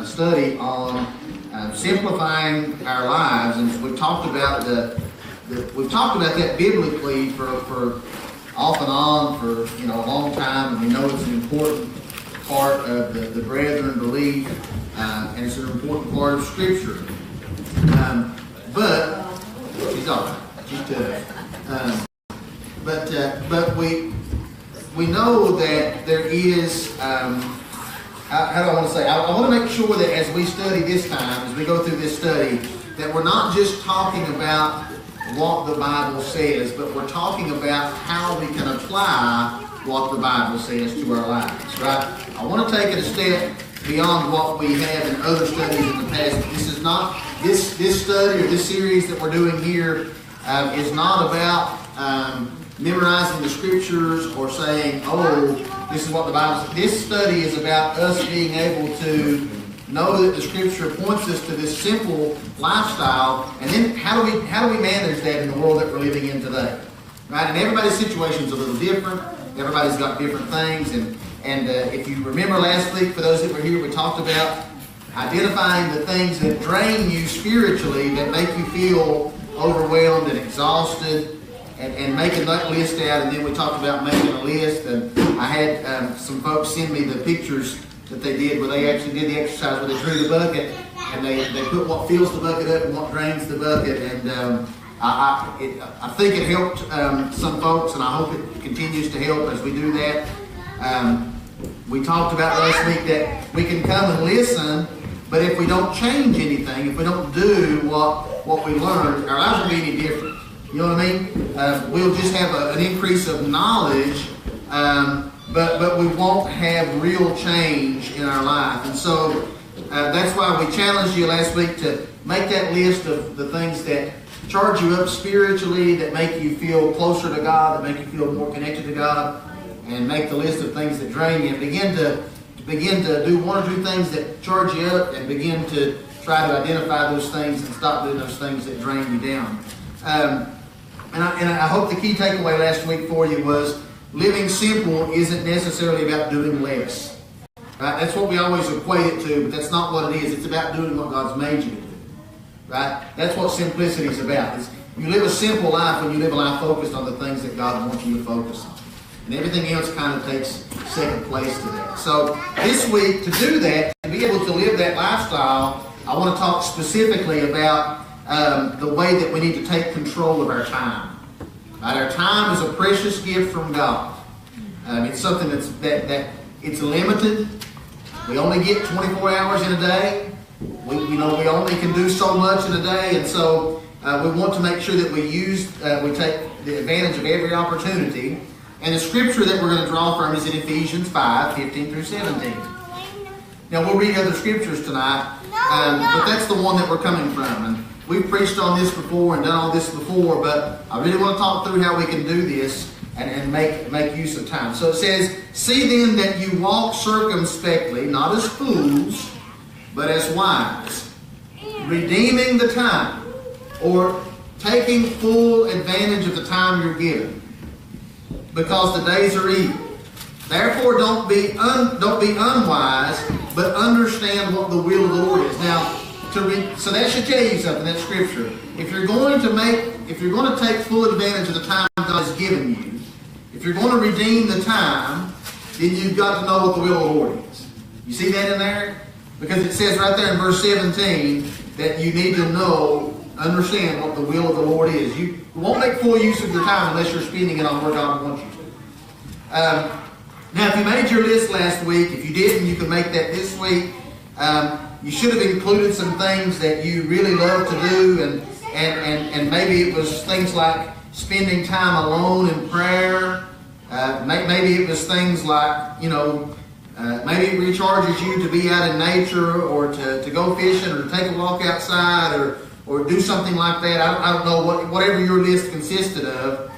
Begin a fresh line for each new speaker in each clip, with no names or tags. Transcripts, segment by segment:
study on simplifying our lives, and we've talked about that biblically for off and on for a long time, and we know it's an important part of the brethren belief, and it's an important part of Scripture. But she's all right. She's tough. But we know that there is. How do I want to say? I want to make sure that as we study this time, as we go through this study, that we're not just talking about what the Bible says, but we're talking about how we can apply what the Bible says to our lives, right? I want to take it a step beyond what we have in other studies in the past. This is not, this study or this series that we're doing here is not about memorizing the Scriptures or saying, oh, this is what the Bible says. This study is about us being able to know that the Scripture points us to this simple lifestyle, and then how do we manage that in the world that we're living in today, right? And everybody's situation is a little different. Everybody's got different things, and if you remember last week, for those that were here, we talked about identifying the things that drain you spiritually, that make you feel overwhelmed and exhausted, and making that list out. And then we talked about making a list, and I had some folks send me the pictures that they did where they actually did the exercise where they drew the bucket, and they put what fills the bucket up and what drains the bucket, and I think it helped some folks, and I hope it continues to help as we do that. We talked about last week that we can come and listen, but if we don't change anything, if we don't do what we learned, our lives won't be any different. You know what I mean? We'll just have an increase of knowledge, but we won't have real change in our life. And so that's why we challenged you last week to make that list of the things that charge you up spiritually, that make you feel closer to God, that make you feel more connected to God, and make the list of things that drain you. And begin to do one or two things that charge you up, and begin to try to identify those things and stop doing those things that drain you down. And I hope the key takeaway last week for you was living simple isn't necessarily about doing less. Right? That's what we always equate it to, but that's not what it is. It's about doing what God's made you to do. Right? That's what simplicity is about. You live a simple life when you live a life focused on the things that God wants you to focus on. And everything else kind of takes second place to that. So this week, to do that, to be able to live that lifestyle, I want to talk specifically about the way that we need to take control of our time. Right? Our time is a precious gift from God. It's something that it's limited. We only get 24 hours in a day. We only can do so much in a day, and so we want to make sure that we take the advantage of every opportunity. And the scripture that we're going to draw from is in Ephesians 5:15 through 17. Now we'll read other scriptures tonight, but that's the one that we're coming from. And we've preached on this before and done all this before, but I really want to talk through how we can do this and make use of time. So it says, "See then that you walk circumspectly, not as fools, but as wise, redeeming the time," or taking full advantage of the time you're given, "because the days are evil. Therefore don't be unwise, but understand what the will of the Lord is." Now, so that should tell you something, that scripture. If you're going to take full advantage of the time God has given you, if you're going to redeem the time, then you've got to know what the will of the Lord is. You see that in there? Because it says right there in verse 17 that you need to understand what the will of the Lord is. You won't make full use of your time unless you're spending it on where God wants you to. Now, if you made your list last week, if you didn't, you can make that this week. You should have included some things that you really love to do, and maybe it was things like spending time alone in prayer. Maybe it was things like, maybe it recharges you to be out in nature, or to go fishing, or to take a walk outside, or do something like that. I don't know whatever your list consisted of.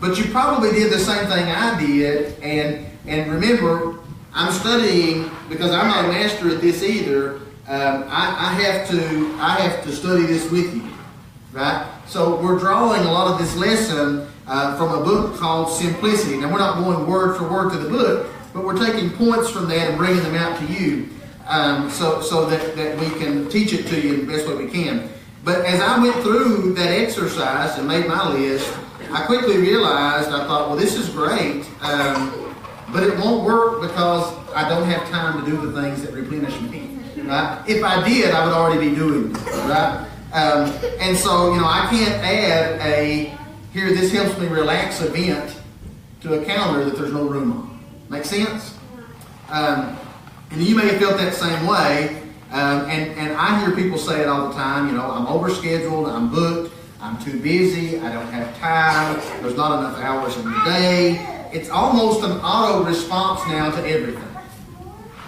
But you probably did the same thing I did. And remember, I'm studying because I'm not a master at this either. I have to study this with you, right? So we're drawing a lot of this lesson from a book called Simplicity. Now we're not going word for word to the book, but we're taking points from that and bringing them out to you. so that we can teach it to you in the best way we can. But as I went through that exercise and made my list, I quickly realized, I thought, well, this is great, but it won't work because I don't have time to do the things that replenish me, right? If I did, I would already be doing them, right? And so, I can't add here, this helps me relax event to a calendar that there's no room on. Make sense? And you may have felt that same way. And I hear people say it all the time, I'm overscheduled, I'm booked, I'm too busy, I don't have time, there's not enough hours in the day. It's almost an auto response now to everything.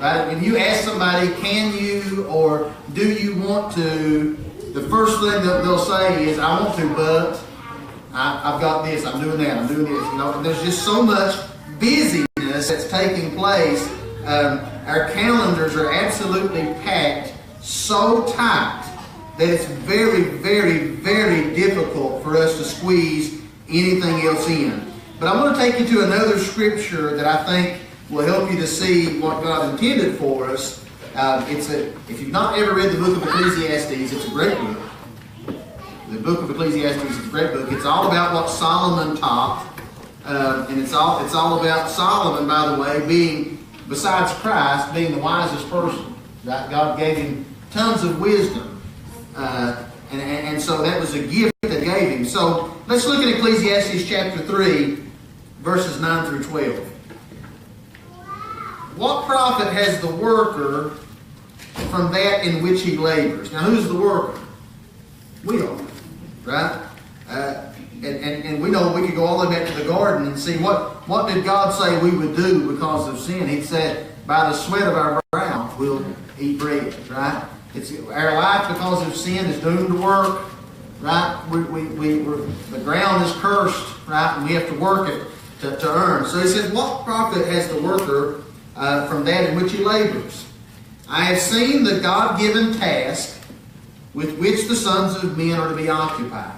Right? When you ask somebody, can you or do you want to, the first thing that they'll say is, I want to, but I've got this, I'm doing that, I'm doing this. And there's just so much busyness that's taking place. Our calendars are absolutely packed so tight that it's very, very, very difficult for us to squeeze anything else in. But I want to take you to another scripture that I think will help you to see what God intended for us. If you've not ever read the book of Ecclesiastes, it's a great book. The book of Ecclesiastes is a great book. It's all about what Solomon taught. And it's all about Solomon, by the way, being, besides Christ, being the wisest person. Right? God gave him tons of wisdom. And so that was a gift that gave him. So let's look at Ecclesiastes chapter 3, verses 9 through 12. What profit has the worker from that in which he labors? Now, who's the worker? We are, right? And we know we could go all the way back to the garden and see what did God say we would do because of sin. He said, by the sweat of our brow we'll eat bread, right? Our life because of sin is doomed to work, right? The ground is cursed, right? And we have to work it to earn. So he says, what profit has the worker from that in which he labors? I have seen the God-given task with which the sons of men are to be occupied.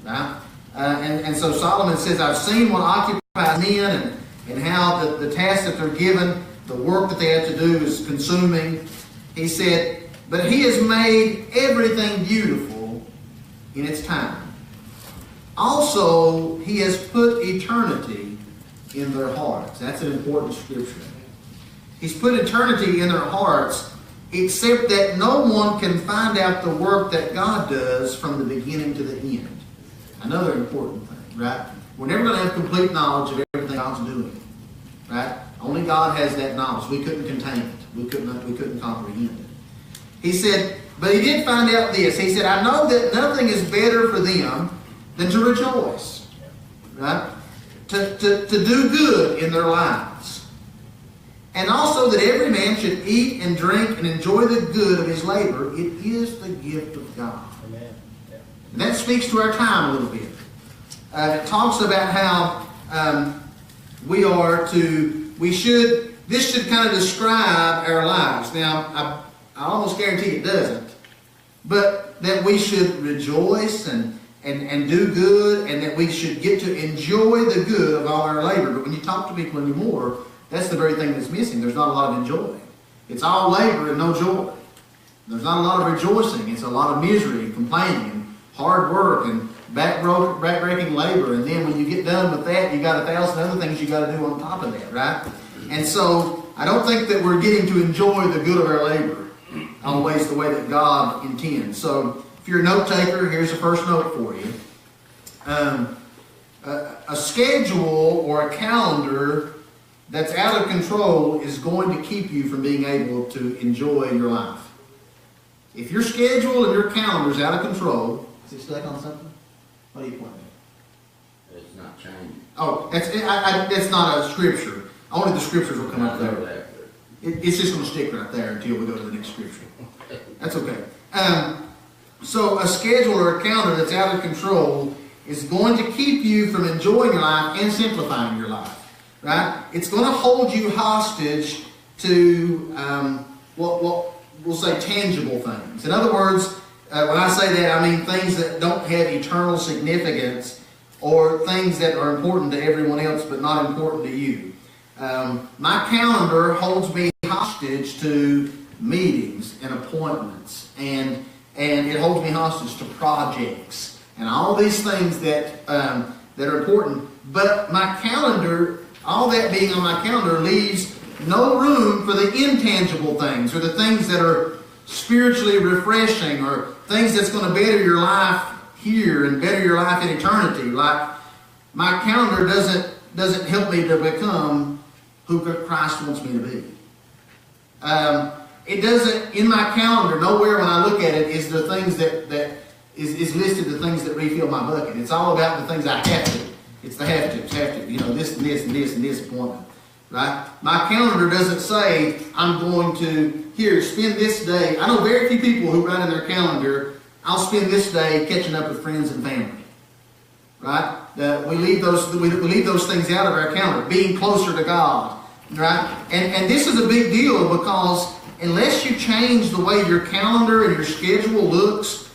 Right? And so Solomon says, I've seen what occupies men and how the task that they're given, the work that they have to do is consuming. He said, but he has made everything beautiful in its time. Also, he has put eternity in their hearts. That's an important scripture. He's put eternity in their hearts, except that no one can find out the work that God does from the beginning to the end. Another important thing, right? We're never going to have complete knowledge of everything God's doing, right? Only God has that knowledge. We couldn't contain it. We couldn't comprehend it. He said, but he did find out this. He said, I know that nothing is better for them than to rejoice, right? To do good in their lives. And also that every man should eat and drink and enjoy the good of his labor. It is the gift of God. Amen. Yeah. And that speaks to our time a little bit. It talks about how this should kind of describe our lives. Now, I almost guarantee it doesn't. But that we should rejoice and do good, and that we should get to enjoy the good of all our labor. But when you talk to people anymore, that's the very thing that's missing. There's not a lot of enjoy. It's all labor and no joy. There's not a lot of rejoicing. It's a lot of misery and complaining and hard work and back-breaking labor. And then when you get done with that, you got 1,000 other things you got to do on top of that, right? And so I don't think that we're getting to enjoy the good of our labor always the way that God intends. So if you're a note taker, here's the first note for you. A schedule or a calendar that's out of control is going to keep you from being able to enjoy your life. If your schedule and your calendar is out of control, is it stuck on something? What are you pointing at?
It's not changing.
Oh, that's not a scripture. Only the scriptures will come up there. It's just going to stick right there until we go to the next scripture. That's okay. So a schedule or a calendar that's out of control is going to keep you from enjoying your life and simplifying your life. Right? It's going to hold you hostage to what we'll say tangible things. In other words, when I say that, I mean things that don't have eternal significance or things that are important to everyone else but not important to you. My calendar holds me hostage to meetings and appointments, and it holds me hostage to projects and all these things that are important. But my calendar, all that being on my calendar, leaves no room for the intangible things, or the things that are spiritually refreshing, or things that's going to better your life here and better your life in eternity. Like, my calendar doesn't help me to become who Christ wants me to be. It doesn't, in my calendar, nowhere when I look at it is the things that is listed, the things that refill my bucket. It's all about the things I have to. It's the have to. You know, this and this and this and this appointment. Right? My calendar doesn't say, I'm going to, here, spend this day. I know very few people who write in their calendar, I'll spend this day catching up with friends and family. Right? We leave those things out of our calendar. Being closer to God. Right? And this is a big deal, because unless you change the way your calendar and your schedule looks,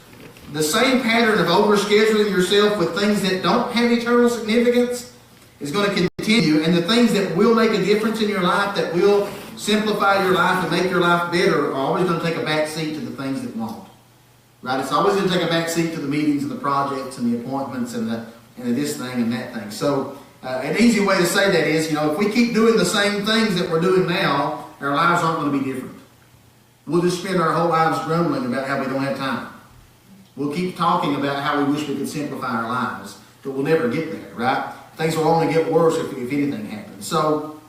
the same pattern of overscheduling yourself with things that don't have eternal significance is going to continue. And the things that will make a difference in your life, that will simplify your life and make your life better, are always going to take a back seat to the things that won't. Right? It's always going to take a back seat to the meetings and the projects and the appointments and the this thing and that thing. So an easy way to say that is, if we keep doing the same things that we're doing now, our lives aren't going to be different. We'll just spend our whole lives grumbling about how we don't have time. We'll keep talking about how we wish we could simplify our lives, but we'll never get there, right? Things will only get worse if anything happens. So,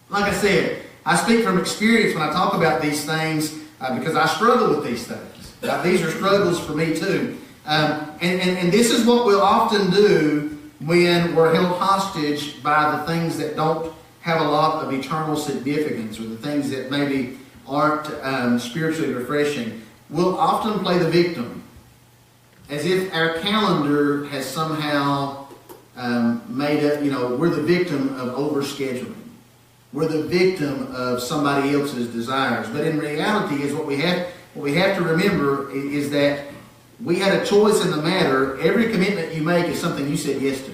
like I said, I speak from experience when I talk about these things, because I struggle with these things. Right? These are struggles for me too. And this is what we'll often do when we're held hostage by the things that don't have a lot of eternal significance, or the things that maybe aren't spiritually refreshing. We'll often play the victim, as if our calendar has somehow made it, we're the victim of overscheduling. We're the victim of somebody else's desires. But in reality, is what we have to remember is that we had a choice in the matter. Every commitment you make is something you said yes to.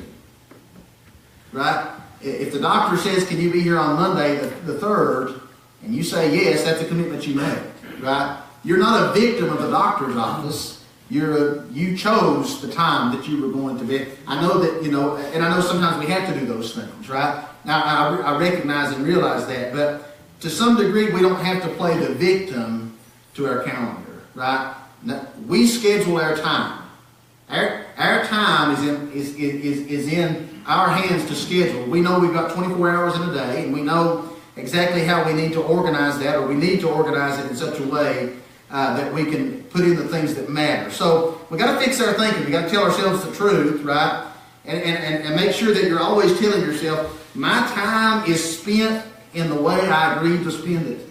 Right? If the doctor says, can you be here on Monday the 3rd, and you say yes, that's a commitment you made. Right? You're not a victim of the doctor's office. You chose the time that you were going to be. I know that, and I know sometimes we have to do those things, right? Now, I recognize and realize that, but to some degree, we don't have to play the victim to our calendar, right? Now, we schedule our time. Our time is in our hands to schedule. We know we've got 24 hours in a day, and we know exactly how we need to organize that, or we need to organize it in such a way that we can put in the things that matter. So we got to fix our thinking. We got to tell ourselves the truth, right? And make sure that you're always telling yourself, my time is spent in the way I agreed to spend it.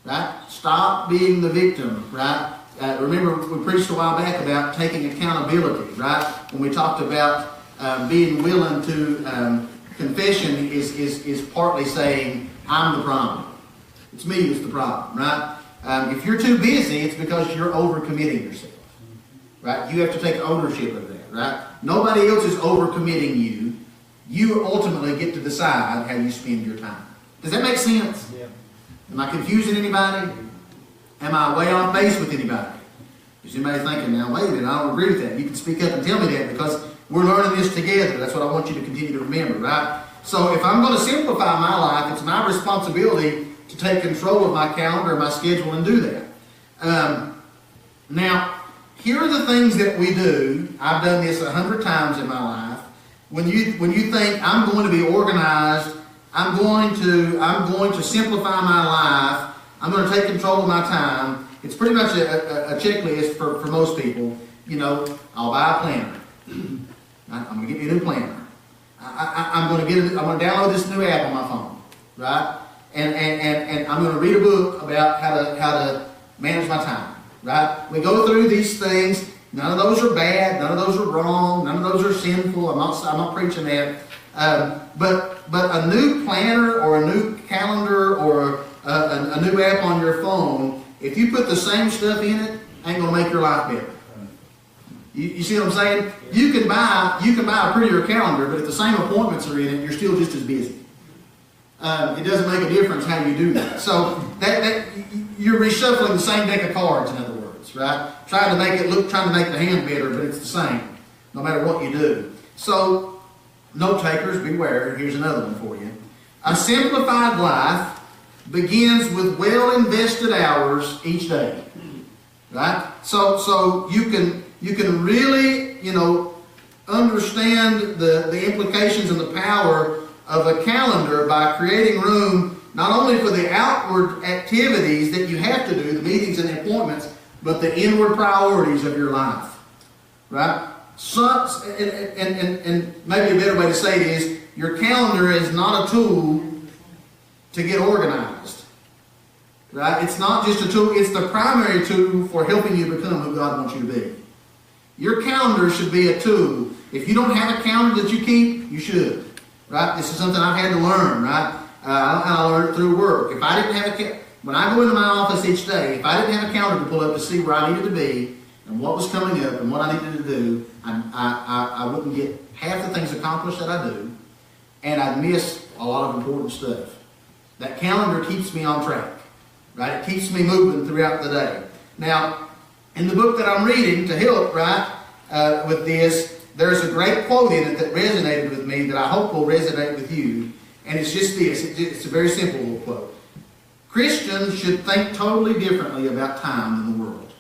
Right? Stop being the victim, right? Remember, we preached a while back about taking accountability, right? When we talked about being willing to, confession is partly saying, I'm the problem. It's me that's the problem, right? If you're too busy, it's because you're overcommitting yourself, right? You have to take ownership of that, right? Nobody else is overcommitting you. You ultimately get to decide how you spend your time. Does that make sense? Yeah. Am I confusing anybody? Am I way off base with anybody? Is anybody thinking, now wait a minute, I don't agree with that? You can speak up and tell me that, because we're learning this together. That's what I want you to continue to remember, right? So if I'm going to simplify my life, it's my responsibility to take control of my calendar and my schedule and do that. Now, here are the things that we do. I've done this 100 times in my life. When you think I'm going to be organized, I'm going to simplify my life, I'm going to take control of my time. It's pretty much a checklist for most people. I'll buy a planner. I'm going to get me a new planner. I'm going to download this new app on my phone, right? And I'm going to read a book about how to manage my time, right? We go through these things. None of those are bad. None of those are wrong. None of those are sinful. I'm not preaching that. But a new planner or a new calendar or a new app on your phone, if you put the same stuff in it, ain't going to make your life better. You see what I'm saying? You can buy a prettier calendar, but if the same appointments are in it, you're still just as busy. It doesn't make a difference how you do that. So you're reshuffling the same deck of cards, in other words, right? Trying to make the hand better, but it's the same, no matter what you do. So, note takers, beware. Here's another one for you. A simplified life begins with well-invested hours each day, right? So you can really, understand the implications and the power of a calendar by creating room not only for the outward activities that you have to do, the meetings and the appointments, but the inward priorities of your life, right? And maybe a better way to say it is, your calendar is not a tool to get organized, right? It's not just a tool, it's the primary tool for helping you become who God wants you to be. Your calendar should be a tool. If you don't have a calendar that you keep, you should, right? This is something I've had to learn, right? I learned through work. If I didn't have when I go into my office each day, if I didn't have a calendar to pull up to see where I needed to be and what was coming up and what I needed to do, I wouldn't get half the things accomplished that I do, and I'd miss a lot of important stuff. That calendar keeps me on track, right? It keeps me moving throughout the day. Now, in the book that I'm reading to help, right, with this, there's a great quote in it that resonated with me that I hope will resonate with you. And it's just this. It's a very simple little quote. Christians should think totally differently about time than the world.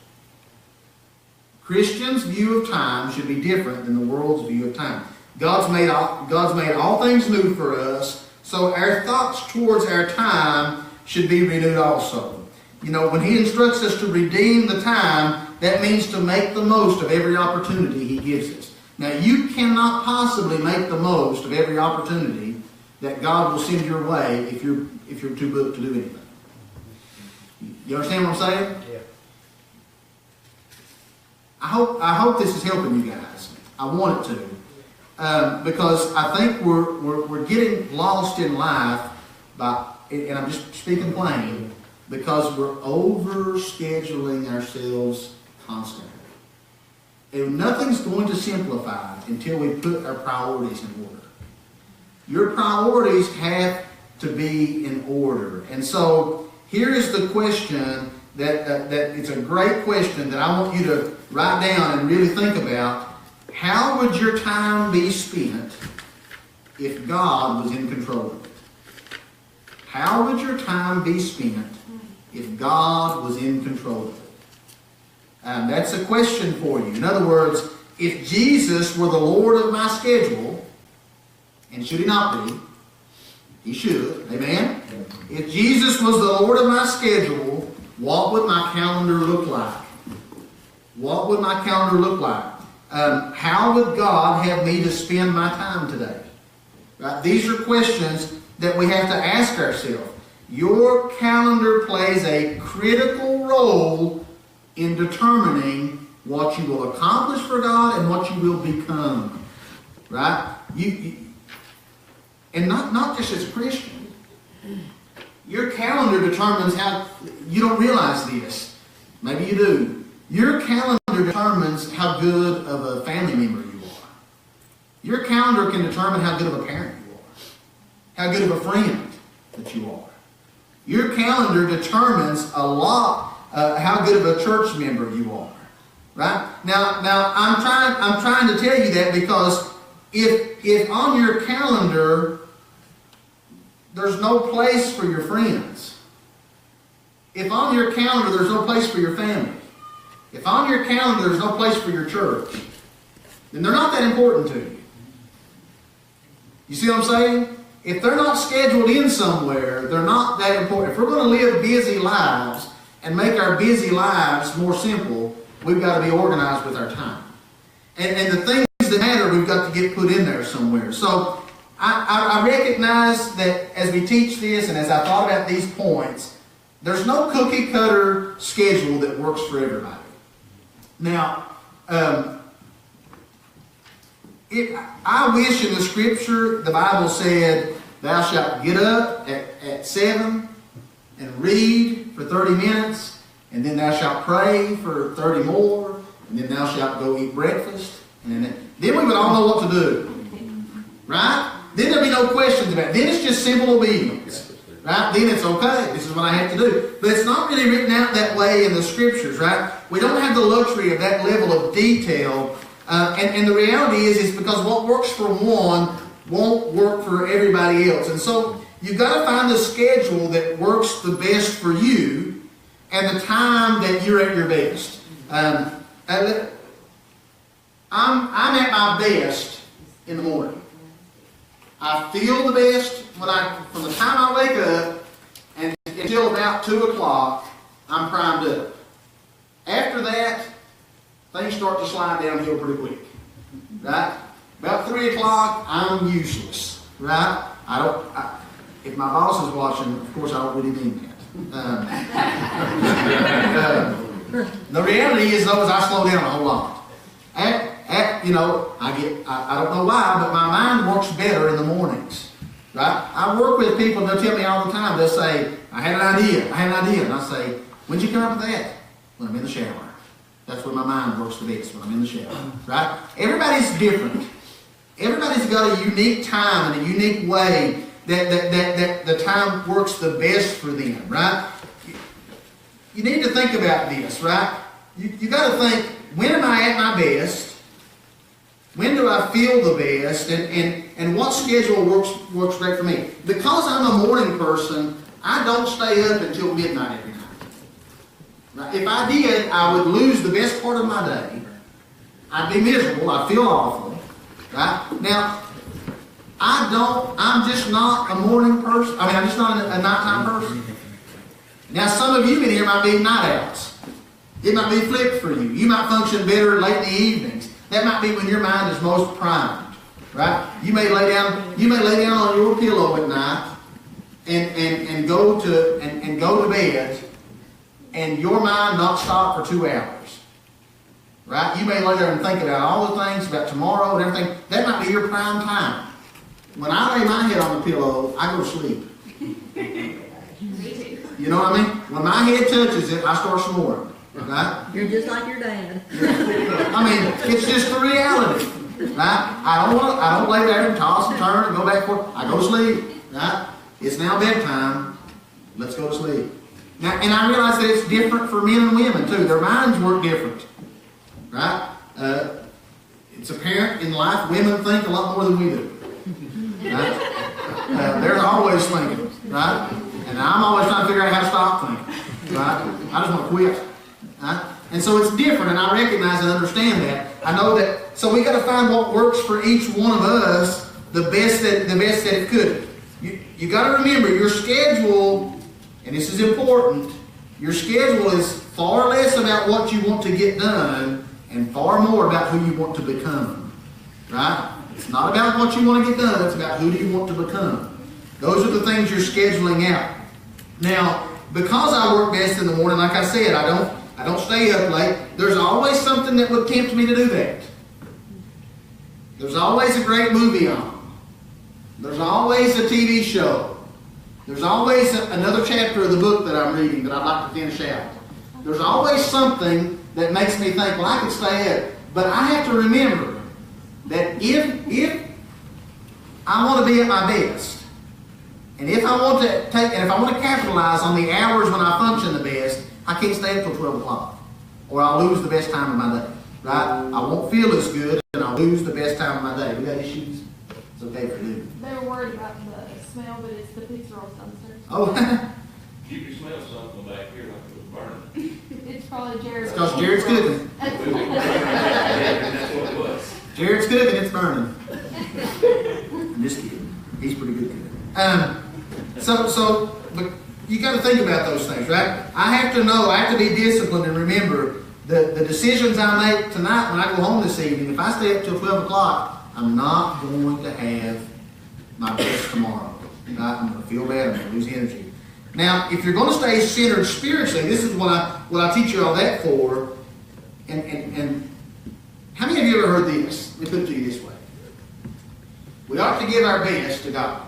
Christians' view of time should be different than the world's view of time. God's made all things new for us, so our thoughts towards our time should be renewed also. When He instructs us to redeem the time, that means to make the most of every opportunity He gives us. Now, you cannot possibly make the most of every opportunity that God will send your way if you're too booked to do anything. You understand what I'm saying?
Yeah.
I hope this is helping you guys. I want it to, because I think we're getting lost in life and I'm just speaking plain, because we're over scheduling ourselves constantly. And nothing's going to simplify until we put our priorities in order. Your priorities have to be in order. And so here is the question that it's a great question that I want you to write down and really think about. How would your time be spent if God was in control of it? How would your time be spent if God was in control of it? That's a question for you. In other words, if Jesus were the Lord of my schedule, and should He not be? He should. Amen? If Jesus was the Lord of my schedule, what would my calendar look like? What would my calendar look like? How would God have me to spend my time today? Right? These are questions that we have to ask ourselves. Your calendar plays a critical role in determining what you will accomplish for God and what you will become. Right? And not just as a Christian. Your calendar determines how... You don't realize this. Maybe you do. Your calendar determines how good of a family member you are. Your calendar can determine how good of a parent you are. How good of a friend that you are. Your calendar determines a lot how good of a church member you are. Right? Now I'm trying to tell you that because if on your calendar there's no place for your friends, if on your calendar there's no place for your family, if on your calendar there's no place for your church, then they're not that important to you. You see what I'm saying? If they're not scheduled in somewhere, they're not that important. If we're going to live busy lives and make our busy lives more simple, we've got to be organized with our time. And the things that matter, we've got to get put in there somewhere. So I recognize that as we teach this and as I thought about these points, there's no cookie cutter schedule that works for everybody. Now, I wish in the Scripture the Bible said, thou shalt get up at 7 and read for 30 minutes, and then thou shalt pray for 30 more, and then thou shalt go eat breakfast, and then we would all know what to do. Right? Then there'd be no questions about it. Then it's just simple obedience. right? Then it's okay. This is what I have to do. But it's not really written out that way in the scriptures, right? We don't have the luxury of that level of detail. And the reality is because what works for one won't work for everybody else. And so you've got to find the schedule that works the best for you and the time that you're at your best. I'm at my best in the morning. I feel the best from the time I wake up and until about 2 o'clock, I'm primed up. After that, things start to slide downhill pretty quick. Right? About 3 o'clock, I'm useless. Right? If my boss is watching, of course I don't really mean that. The reality is, though, is I slow down a whole lot. I don't know why, but my mind works better in the mornings. Right? I work with people, they'll tell me all the time, they'll say, I had an idea. And I say, when'd you come up with that? When I'm in the shower. That's when my mind works the best, when I'm in the shower. Right? Everybody's different. Everybody's got a unique time and a unique way that the time works the best for them, right? You need to think about this, right? You got to think, when am I at my best? When do I feel the best? And what schedule works great for me? Because I'm a morning person, I don't stay up until midnight every night. Right? If I did, I would lose the best part of my day. I'd be miserable. I'd feel awful. Right? Now, I'm just not a morning person. I'm just not a nighttime person. Now, some of you in here might be night owls. It might be flipped for you. You might function better late in the evenings. That might be when your mind is most primed. Right? You may lay down on your pillow at night and go to bed, and your mind not stop for 2 hours. Right? You may lay there and think about all the things about tomorrow and everything. That might be your prime time. When I lay my head on the pillow, I go to sleep. You know what I mean? When my head touches it, I start snoring. Right?
You're just like your dad.
It's just the reality. Right? I don't lay there and toss and turn and go back and forth. I go to sleep. Right? It's now bedtime. Let's go to sleep. Now, and I realize that it's different for men and women too. Their minds work different. Right? It's apparent in life women think a lot more than we do. Right? They're always thinking. Right? And I'm always trying to figure out how to stop thinking. Right? I just want to quit. Right? And so it's different, and I recognize and understand that. I know that. So we got to find what works for each one of us the best that it could. You got to remember your schedule, and this is important. Your schedule is far less about what you want to get done, and far more about who you want to become. Right? It's not about what you want to get done. It's about who do you want to become. Those are the things you're scheduling out. Now, because I work best in the morning, like I said, I don't stay up late. There's always something that would tempt me to do that. There's always a great movie on. There's always a TV show. There's always another chapter of the book that I'm reading that I'd like to finish out. There's always something that makes me think, well, I could stay up. But I have to remember that if I want to be at my best, and if I want to capitalize on the hours when I function the best, I can't stay up till 12 o'clock, or I'll lose the best time of my day. Right? I won't feel as good, and I'll lose the best time of my day. We got issues? It's okay for you.
They were worried about the smell, but it's the pizza rolls downstairs.
Oh,
You can smell something back here like it was burning.
It's probably Jared's.
it's because Jared's cooking.
That's what it was.
Jared's cooking, it's burning. I'm just kidding. He's pretty good cooking. But you got to think about those things, right? I have to be disciplined and remember the decisions I make tonight when I go home this evening. If I stay up till 12 o'clock, I'm not going to have my best tomorrow. Right? I'm going to feel bad. I'm going to lose energy. Now, if you're going to stay centered spiritually, this is what I teach you all that for. And how many of you ever heard this? Let me put it to you this way. We ought to give our best to God.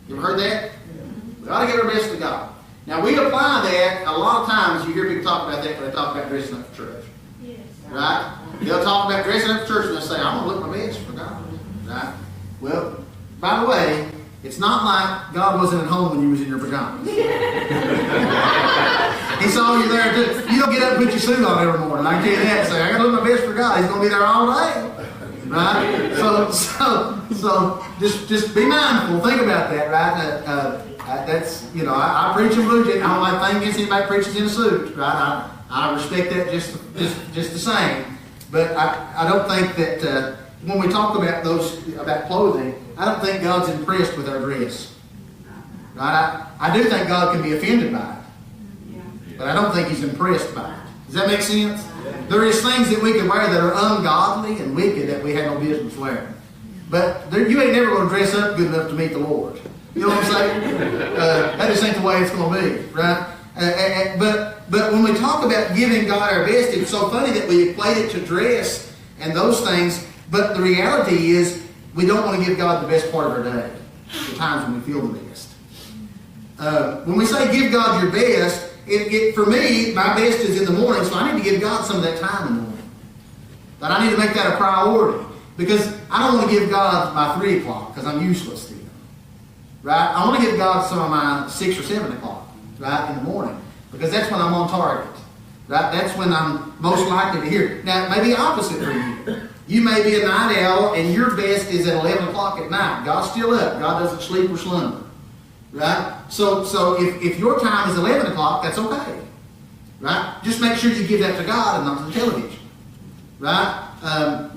You ever heard that? We ought to give our best to God. Now, we apply that a lot of times. You hear people talk about that when they talk about dressing up for church.
Yes.
Right? They'll talk about dressing up for church and they'll say, I'm going to look my best for God. Right? Well, by the way, It's not like God wasn't at home when you was in your pajamas. He saw you there too. You don't get up and put your suit on every morning. I can tell you that and say, I gotta look my best for God. He's gonna be there all day. Right? So just be mindful. Think about that, right? That's, you know, I preach in blue jeans. I don't like thing against anybody preaches in a suit, right? I respect that just the same. But I don't think that when we talk about clothing, I don't think God's impressed with our dress. Right? I do think God can be offended by it. But I don't think He's impressed by it. Does that make sense? There is things that we can wear that are ungodly and wicked that we have no business wearing. But you ain't never going to dress up good enough to meet the Lord. You know what I'm saying? That just ain't the way it's going to be, right? But when we talk about giving God our best, it's so funny that we equate it to dress and those things. But the reality is, we don't want to give God the best part of our day, the times when we feel the best. When we say give God your best, for me, my best is in the morning, so I need to give God some of that time in the morning. But I need to make that a priority, because I don't want to give God my 3 o'clock, because I'm useless to Him. Right? I want to give God some of my 6 or 7 o'clock, right, in the morning, because that's when I'm on target. Right? That's when I'm most likely to hear. Now, it may be opposite for you. You may be a night owl, and your best is at 11 o'clock at night. God's still up. God doesn't sleep or slumber. Right? So if your time is 11 o'clock, that's okay. Right? Just make sure you give that to God and not to the television. Right? Find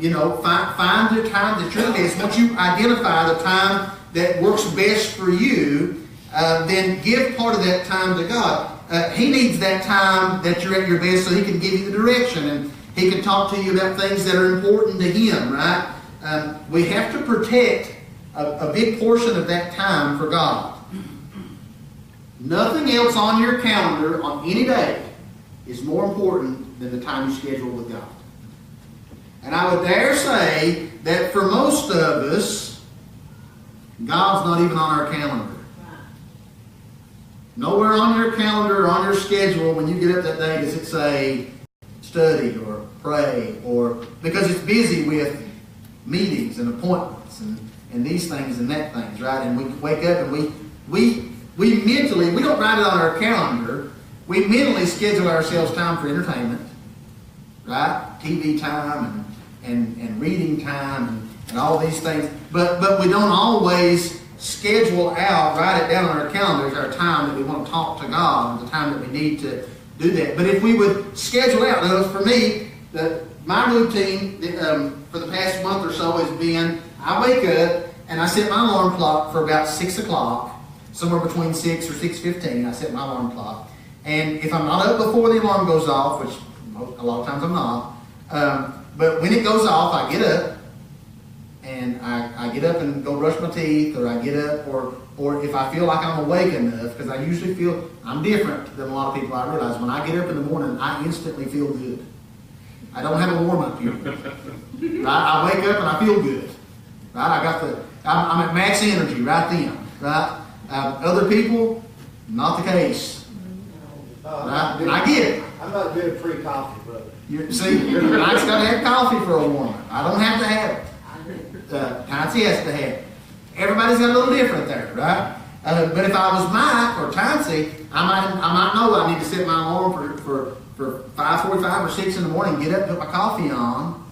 the time that you're best. Once you identify the time that works best for you, then give part of that time to God. He needs that time that you're at your best so He can give you the direction and He can talk to you about things that are important to Him, right? We have to protect a big portion of that time for God. Nothing else on your calendar on any day is more important than the time you schedule with God. And I would dare say that for most of us, God's not even on our calendar. Nowhere on your calendar or on your schedule when you get up that day does it say study or pray, or because it's busy with meetings and appointments and these things and that things, right? And we wake up and we mentally, we don't write it on our calendar, we mentally schedule ourselves time for entertainment, right? TV time and reading time and all these things. But we don't always schedule out, write it down on our calendars, our time that we want to talk to God, the time that we need to do that. But if we would schedule out, for me, my routine for the past month or so has been, I wake up and I set my alarm clock for about 6 o'clock, somewhere between 6 or 6:15, I set my alarm clock. And if I'm not up before the alarm goes off, which a lot of times I'm not, but when it goes off, I get up, and I get up and go brush my teeth, or I get up, or if I feel like I'm awake enough, because I usually feel, I'm different than a lot of people, I realize. When I get up in the morning, I instantly feel good. I don't have a warm-up period. Right? I wake up and I feel good. Right? I'm at max energy right then. Right? Other people, not the case. Right? And I get it.
I'm not good free coffee, brother.
I just got to have coffee for a warm-up. I don't have to have it. Tansy has to have it. Everybody's got a little different there, right? But if I was Mike or Tansy, I might know I need to set my alarm for 5:45 or 6 in the morning, get up, put my coffee on,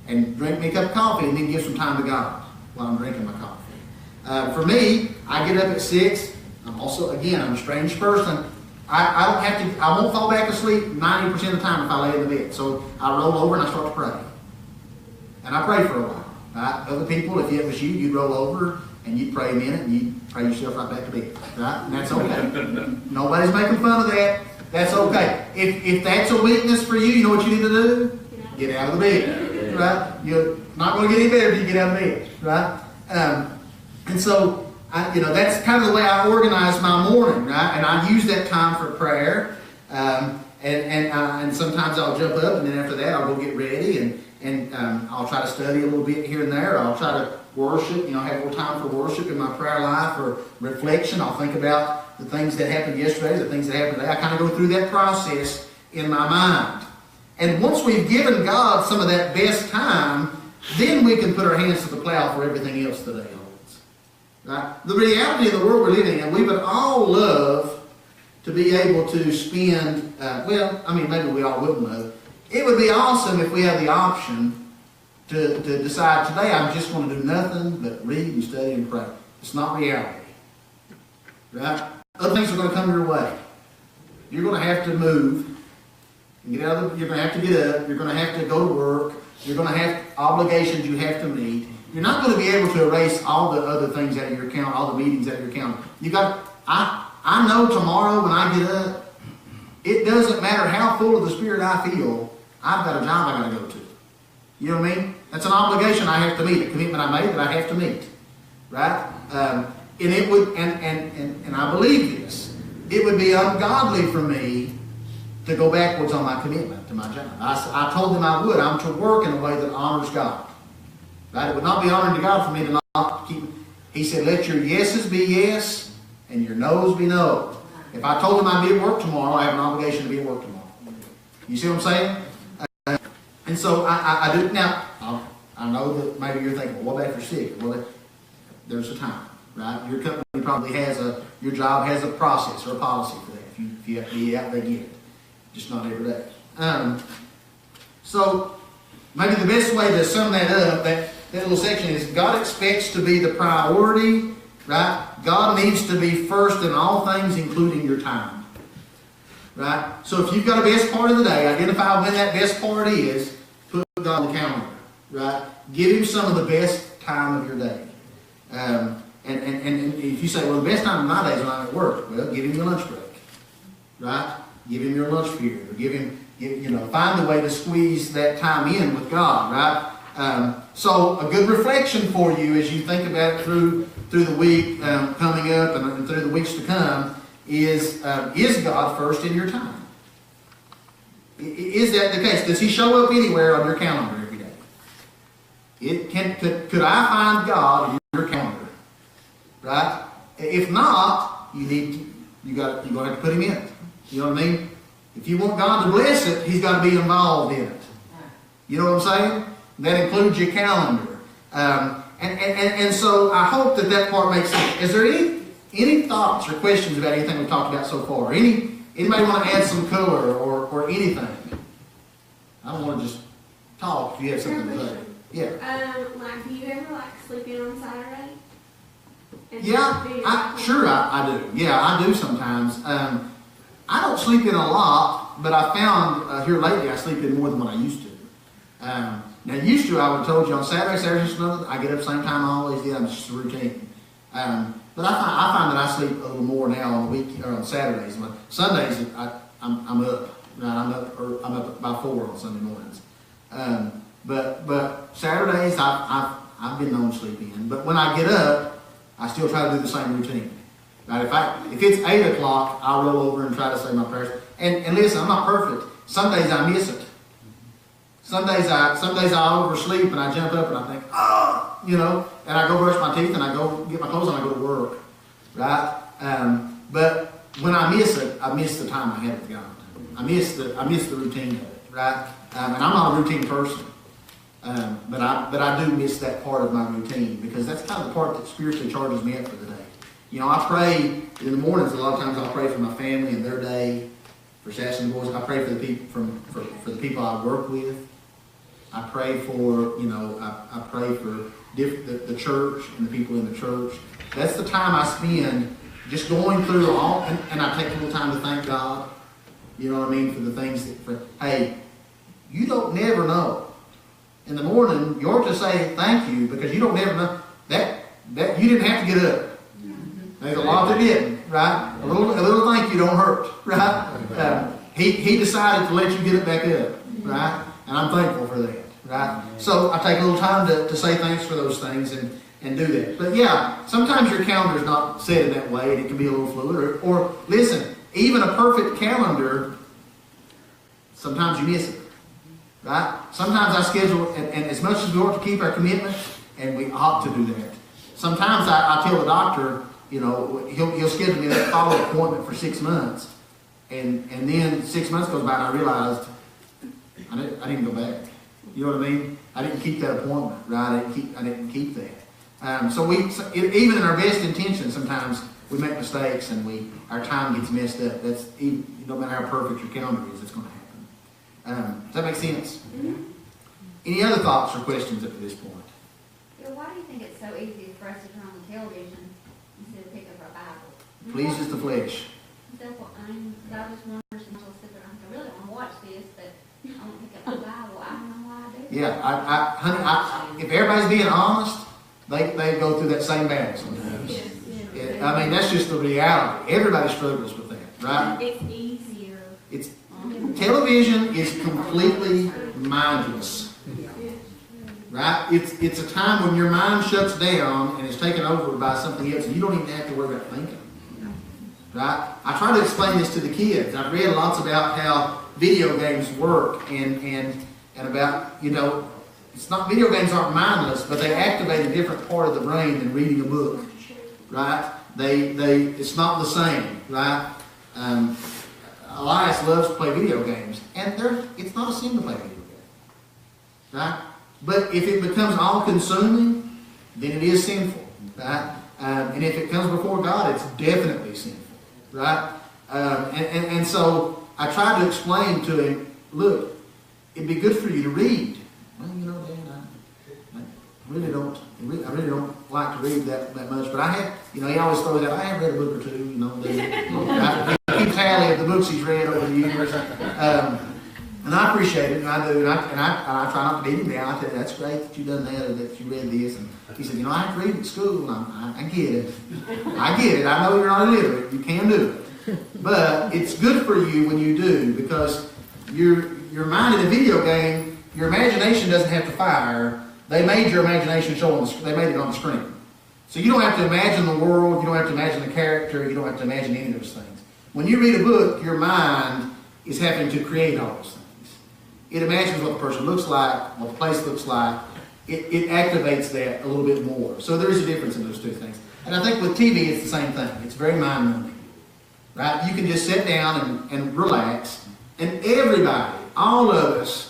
and drink me a cup of coffee, and then give some time to God while I'm drinking my coffee. For me, I get up at 6. I'm also, again, I'm a strange person. I won't fall back asleep 90% of the time if I lay in the bed. So I roll over and I start to pray. And I pray for a while. Right? Other people, if it was you, you'd roll over and you'd pray a minute and you'd pray yourself right back to bed. Right? And that's okay. Nobody's making fun of that. That's okay. If that's a weakness for you, you know what you need to do? Get out of the bed. Right? You're not going to get any better if you get out of bed. Right? And so, that's kind of the way I organize my morning, right? And I use that time for prayer. And sometimes I'll jump up, and then after that I'll go get ready, and I'll try to study a little bit here and there. I'll try to worship, have a little time for worship in my prayer life or reflection. I'll think about the things that happened yesterday, the things that happened today. I kind of go through that process in my mind. And once we've given God some of that best time, then we can put our hands to the plow for everything else the day holds. Right? The reality of the world we're living in, we would all love to be able to spend, maybe we all wouldn't love. It would be awesome if we had the option to decide today I'm just going to do nothing but read and study and pray. It's not reality. Right? Other things are going to come your way. You're going to have to move. And you're going to have to get up. You're going to have to go to work. You're going to have obligations you have to meet. You're not going to be able to erase all the other things out of your account, all the meetings out of your account. I know tomorrow when I get up, it doesn't matter how full of the Spirit I feel, I've got a job I got to go to. You know what I mean? That's an obligation I have to meet, a commitment I made that I have to meet. Right? And it would, and I believe this, it would be ungodly for me to go backwards on my commitment to my job. I told them I would. I'm to work in a way that honors God. Right? It would not be honoring to God for me to not keep. He said, let your yeses be yes and your no's be no. If I told him I'd be at work tomorrow, I have an obligation to be at work tomorrow. You see what I'm saying? And so I do. Now, I know that maybe you're thinking, well, what about if you're sick? Well, there's a time, right? Your company probably your job has a process or a policy for that. If you have to be out, they get it. Just not every day. So maybe the best way to sum that up, that little section is God expects to be the priority, right? God needs to be first in all things, including your time. Right? So if you've got a best part of the day, identify when that best part is, put God on the calendar. Right? Give him some of the best time of your day. And if you say, well, the best time of my day is when I'm at work, well, give him your lunch break. Right? Give him your lunch period. Or find a way to squeeze that time in with God. Right? So a good reflection for you as you think about it through the week coming up and through the weeks to come is God first in your time? Is that the case? Does he show up anywhere on your calendar every day? Could I find God in your calendar? Right? If not, you're going to have to put him in it. You know what I mean? If you want God to bless it, he's got to be involved in it. You know what I'm saying? That includes your calendar. And so I hope that part makes sense. Is there any thoughts or questions about anything we've talked about so far? Anybody want to add some color or anything? I don't want to just talk if you have something to say. Yeah.
Do you ever sleep in on Saturday?
Yeah, I do. Yeah, I do sometimes. I don't sleep in a lot, but I found here lately I sleep in more than what I used to. Now, used to, I would have told you on Saturday, Sunday, I get up same time I always did. It's just a routine. But I find that I sleep a little more now on the week or on Saturdays. But Sundays, I'm up. Right? I'm up by 4 on Sunday mornings. But Saturdays, I've been known to sleep in. But when I get up, I still try to do the same routine. Right? If it's 8 o'clock, I'll roll over and try to say my prayers. And listen, I'm not perfect. Some days I miss it. Some days I oversleep and I jump up and I think, and I go brush my teeth and I go get my clothes on and I go to work. Right? But when I miss it, I miss the time I had with God. I miss the routine of it. Right? And I'm not a routine person. But I do miss that part of my routine because that's kind of the part that spiritually charges me up for the day. I pray in the mornings. A lot of times I'll pray for my family and their day, for Shasta boys. I pray for the people for the people I work with. I pray for I pray for the church and the people in the church. That's the time I spend just going through all, and I take a little time to thank God. You know what I mean, for the things hey, you don't never know. In the morning, you ought to say thank you because you don't never know that you didn't have to get up. There's a lot that didn't, right? A little thank you don't hurt, right? He decided to let you get it back up, right? And I'm thankful for that, right? So I take a little time to say thanks for those things and do that. But yeah, sometimes your calendar is not set in that way and it can be a little fluid. Or listen, even a perfect calendar, sometimes you miss it. Right? Sometimes I schedule, and as much as we ought to keep our commitment, and we ought to do that. Sometimes I tell the doctor, he'll schedule me that follow-up appointment for 6 months, and then 6 months goes by and I realized I didn't go back. You know what I mean? I didn't keep that appointment, right? I didn't keep that. Even in our best intentions, sometimes we make mistakes and our time gets messed up. That's even, no matter how perfect your calendar is, it's going to happen. Does that make sense?
Mm-hmm.
Any other thoughts or questions up to this point?
Bill, why do you think it's so easy for us to turn on the television instead of pick up our Bible?
Pleases the flesh.
I just wonder, sometimes I'll sit there and I really want to watch this, but I won't pick up my Bible. I don't know why I do.
Yeah, honey, if everybody's being honest, they go through that same battle sometimes. I mean, that's just the reality. Everybody struggles with that, right?
It's easier.
Television is completely mindless, right? It's a time when your mind shuts down and is taken over by something else, and you don't even have to worry about thinking, right? I try to explain this to the kids. I've read lots about how video games work and about, it's not, video games aren't mindless, but they activate a different part of the brain than reading a book, right? It's not the same, right? Elias loves to play video games, and it's not a sin to play video games, right? But if it becomes all-consuming, then it is sinful, right? And if it comes before God, it's definitely sinful, right? And so I tried to explain to him, look, it'd be good for you to read. Well, Dad, I really don't like to read that much, but I have, he always throws out, I have read a book or two, I keep tally of the books he's read over the years, and I appreciate it, and I do, and I try not to beat him down. I tell you, that's great that you've done that, or that you read this, and he said, I have to read at school, and I get it, I know you're not illiterate, you can do it, but it's good for you when you do, because your mind in a video game, your imagination doesn't have to fire. They made your imagination they made it on the screen. So you don't have to imagine the world, you don't have to imagine the character, you don't have to imagine any of those things. When you read a book, your mind is having to create all those things. It imagines what the person looks like, what the place looks like. It activates that a little bit more. So there is a difference in those two things. And I think with TV, it's the same thing. It's very mind-numbing, right? You can just sit down and relax, and everybody, all of us,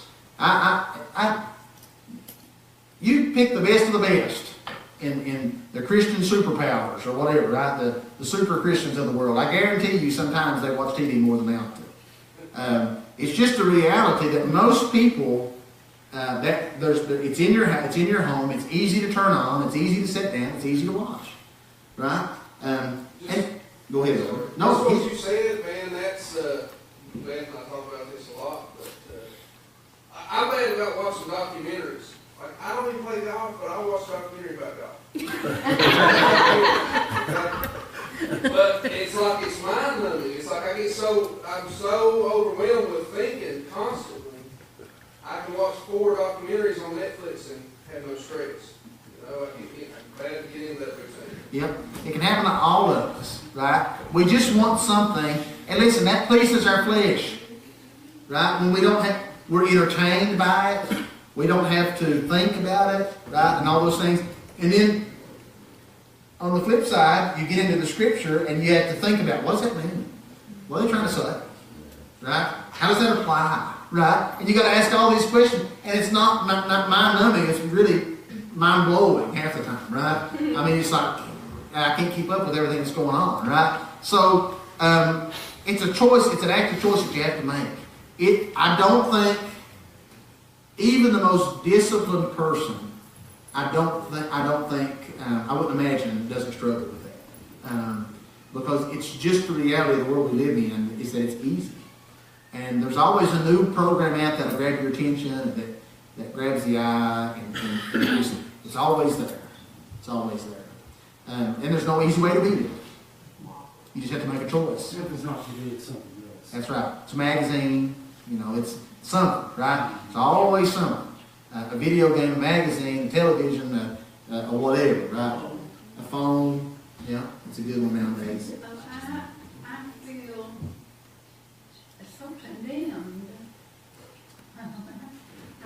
you pick the best of the best in the Christian superpowers or whatever, right? The super Christians of the world. I guarantee you sometimes they watch TV more than they ought to. It's just a reality that most people, it's in your home, it's easy to turn on, it's easy to sit down, it's easy to watch, right? And go ahead, Lord.
No, that's what you said, man. That's Beth and I talk about this a lot, but I'm bad about watching documentaries. Like, I don't even play golf, but I'll watch a documentary about golf. But it's like it's mind-numbing. It's like I'm so overwhelmed with thinking constantly. I can watch 4 documentaries on Netflix and have no stress. I'm bad to get into that routine.
Yep, it can happen to all of us, right? We just want something, and listen, that pleases our flesh, right? When we're entertained by it, we don't have to think about it, right? And all those things. And then, on the flip side, you get into the scripture and you have to think about, what does that mean? What are they trying to say? Right? How does that apply? Right? And you got to ask all these questions. And it's not mind-numbing, it's really mind-blowing half the time, right? I mean, it's like, I can't keep up with everything that's going on, right? So, it's a choice, it's an active choice that you have to make. I don't think, even the most disciplined person, I wouldn't imagine doesn't struggle with that. Because it's just the reality of the world we live in, is that it's easy. And there's always a new program out there that grabs your attention, that grabs the eye, and it's always there. It's always there. And there's no easy way to beat it. You just have to make a choice.
If it's not to do, it's something else.
That's right. It's a magazine, it's something, right? It's always something. A video game, a magazine, a television, or whatever, right? A phone, yeah, it's a good one nowadays.
I feel so condemned. I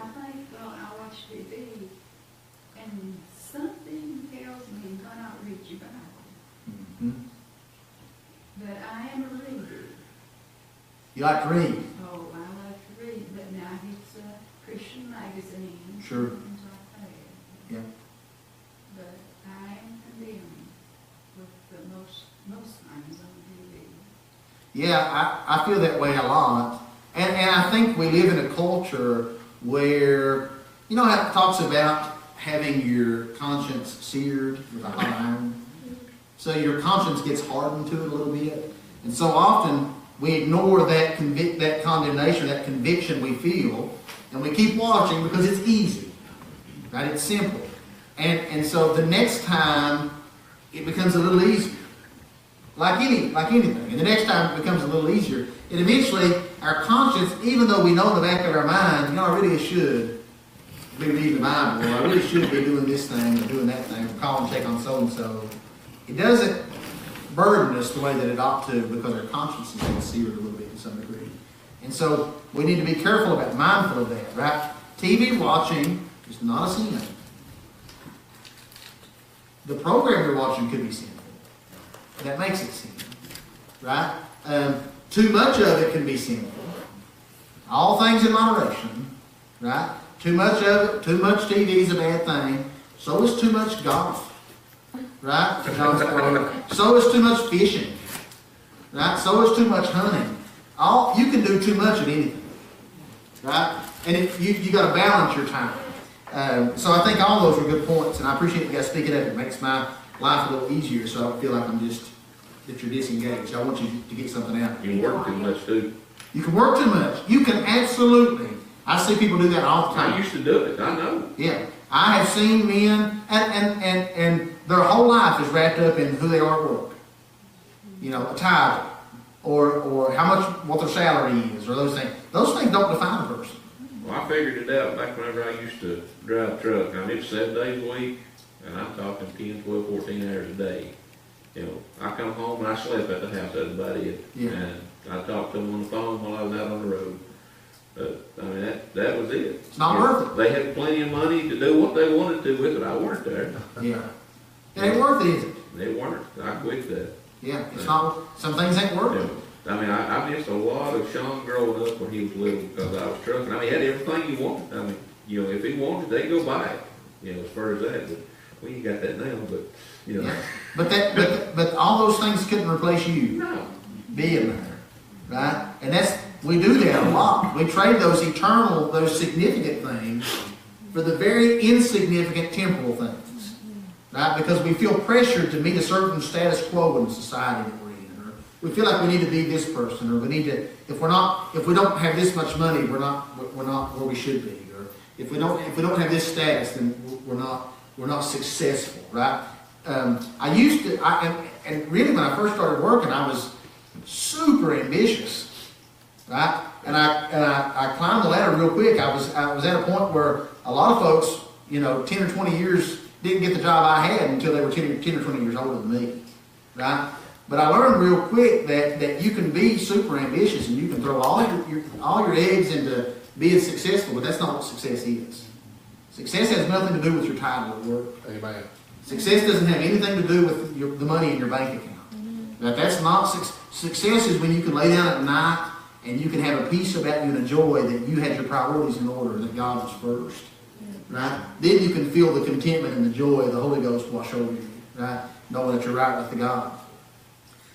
think I watch TV and something tells me do not read your Bible.
Mm-hmm.
But I am a reader.
You like to read?
Oh, I like to read, but now it's a Christian magazine.
Sure.
Things like that.
Yeah.
But I
Yeah, I feel that way a lot. And I think we live in a culture where, you know how it talks about having your conscience seared with a hot iron? So your conscience gets hardened to it a little bit. And so often we ignore that condemnation, that conviction we feel, and we keep watching because it's easy. Right? It's simple. And so the next time it becomes a little easier. Like anything. And the next time it becomes a little easier. And eventually our conscience, even though we know in the back of our mind, you know, I really should be reading the Bible, or I really should be doing this thing or doing that thing, or call and check on so-and-so. It doesn't burden us the way that it ought to, because our conscience is seared a little bit to some degree. And so we need to be careful about, mindful of that, right? TV watching is not a sin. The program you're watching could be sinful. That makes it sin, right? Too much of it can be sinful. All things in moderation, right? Too much of it, too much TV is a bad thing. So is too much golf, right? So is too much fishing, right? So is too much hunting. You can do too much of anything, right? And you got to balance your time. So I think all those are good points, and I appreciate you guys speaking up. It makes my life a little easier, so I don't feel like that you're disengaged. I want you to get something out.
You work too much too.
You can work too much. You can absolutely. I see people do that all the time.
I used to do it, I know.
Yeah. I have seen men, and their whole life is wrapped up in who they are at work. You know, a title, or how much, what their salary is, or those things. Those things don't define a person.
Well, I figured it out back whenever I used to drive truck. I mean, it's 7 days a week, and I'm talking 10, 12, 14 hours a day. You know, I come home and I slept at the house, that's about it.
Yeah.
And I talked to them on the phone while I was out on the road. But, I mean, that was it.
It's not worth it.
They had plenty of money to do what they wanted to with it. I weren't there.
Yeah. It ain't worth it, is it?
They weren't. I quit that.
Yeah. It's not. Some things ain't worth it.
I mean, I missed a lot of Sean growing up when he was little because I was trucking. I mean, he had everything he wanted. I mean, you know, if he wanted, they'd go buy it. You know, as far as that. But we ain't got that now. But you know.
Yeah. But all those things couldn't replace you
No.
being there, right? And we do that a lot. We trade those eternal, those significant things for the very insignificant temporal things, right? Because we feel pressured to meet a certain status quo in the society that we're in, or we feel like we need to be this person, or we need to. If we don't have this much money, we're not where we should be, or if we don't have this status, then we're not successful, right? I used to, and really when I first started working, I was super ambitious, right? And I climbed the ladder real quick. I was at a point where a lot of folks, you know, 10 or 20 years didn't get the job I had until they were 10 or 20 years older than me, right? But I learned real quick that you can be super ambitious and you can throw all your eggs into being successful, but that's not what success is. Success has nothing to do with your title at work.
Amen.
Success doesn't have anything to do with the money in your bank account. That's not success. Is when you can lay down at night and you can have a peace about you and a joy that you had your priorities in order, that God was first. Right? Then you can feel the contentment and the joy of the Holy Ghost wash over you. Right? Knowing that you're right with the God.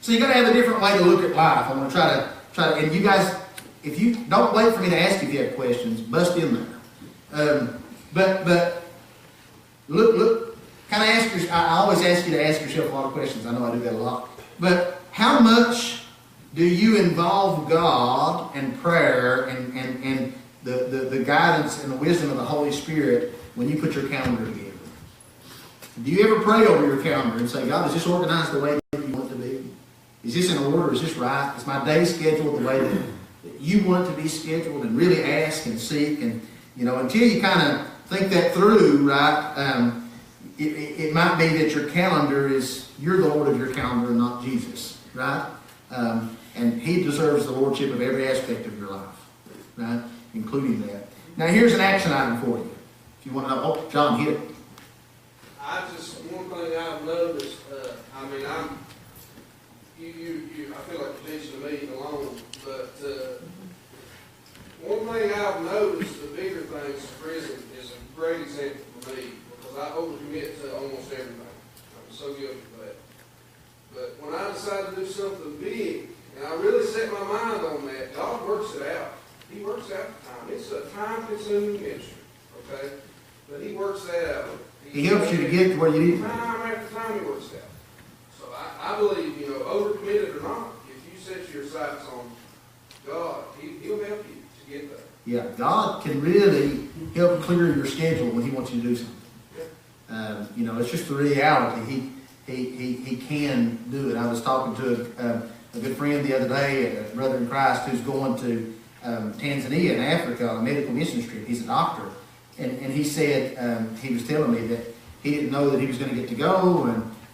So you got to have a different way to look at life. I'm going to try to, and you guys, if you don't wait for me to ask you if you have questions, bust in there. But look. Kind of ask yourself, I always ask you to ask yourself a lot of questions. I know I do that a lot. But how much do you involve God and prayer and the guidance and the wisdom of the Holy Spirit when you put your calendar together? Do you ever pray over your calendar and say, God, is this organized the way that you want it to be? Is this in order? Is this right? Is my day scheduled the way that you want it to be scheduled? And really ask and seek. And, you know, until you kind of think that through, right, it might be that your calendar you're the Lord of your calendar and not Jesus, right? And He deserves the lordship of every aspect of your life, right? Including that. Now here's an action item for you. If you want to know, oh, John, hit it.
One thing I've noticed, I mean, I feel like you're teaching me alone, but one thing I've noticed, the bigger things, prison is a great example for me. I overcommit to almost everything. I'm so guilty of that. But when I decide to do something big, And I really set my mind on that. God works it out. He works out the time. It's a time-consuming ministry, okay? But He works that out.
He helps you to get to where you need to be.
Time after time, He works it out. So I believe, overcommitted or not, if you set your sights on God, He'll help you to get there.
Yeah, God can really help clear your schedule when He wants you to do something. It's just the reality. He can do it. I was talking to a good friend the other day, a brother in Christ, who's going to Tanzania in Africa on a medical mission trip. He's a doctor. And he said, he was telling me that he didn't know that he was going to get to go.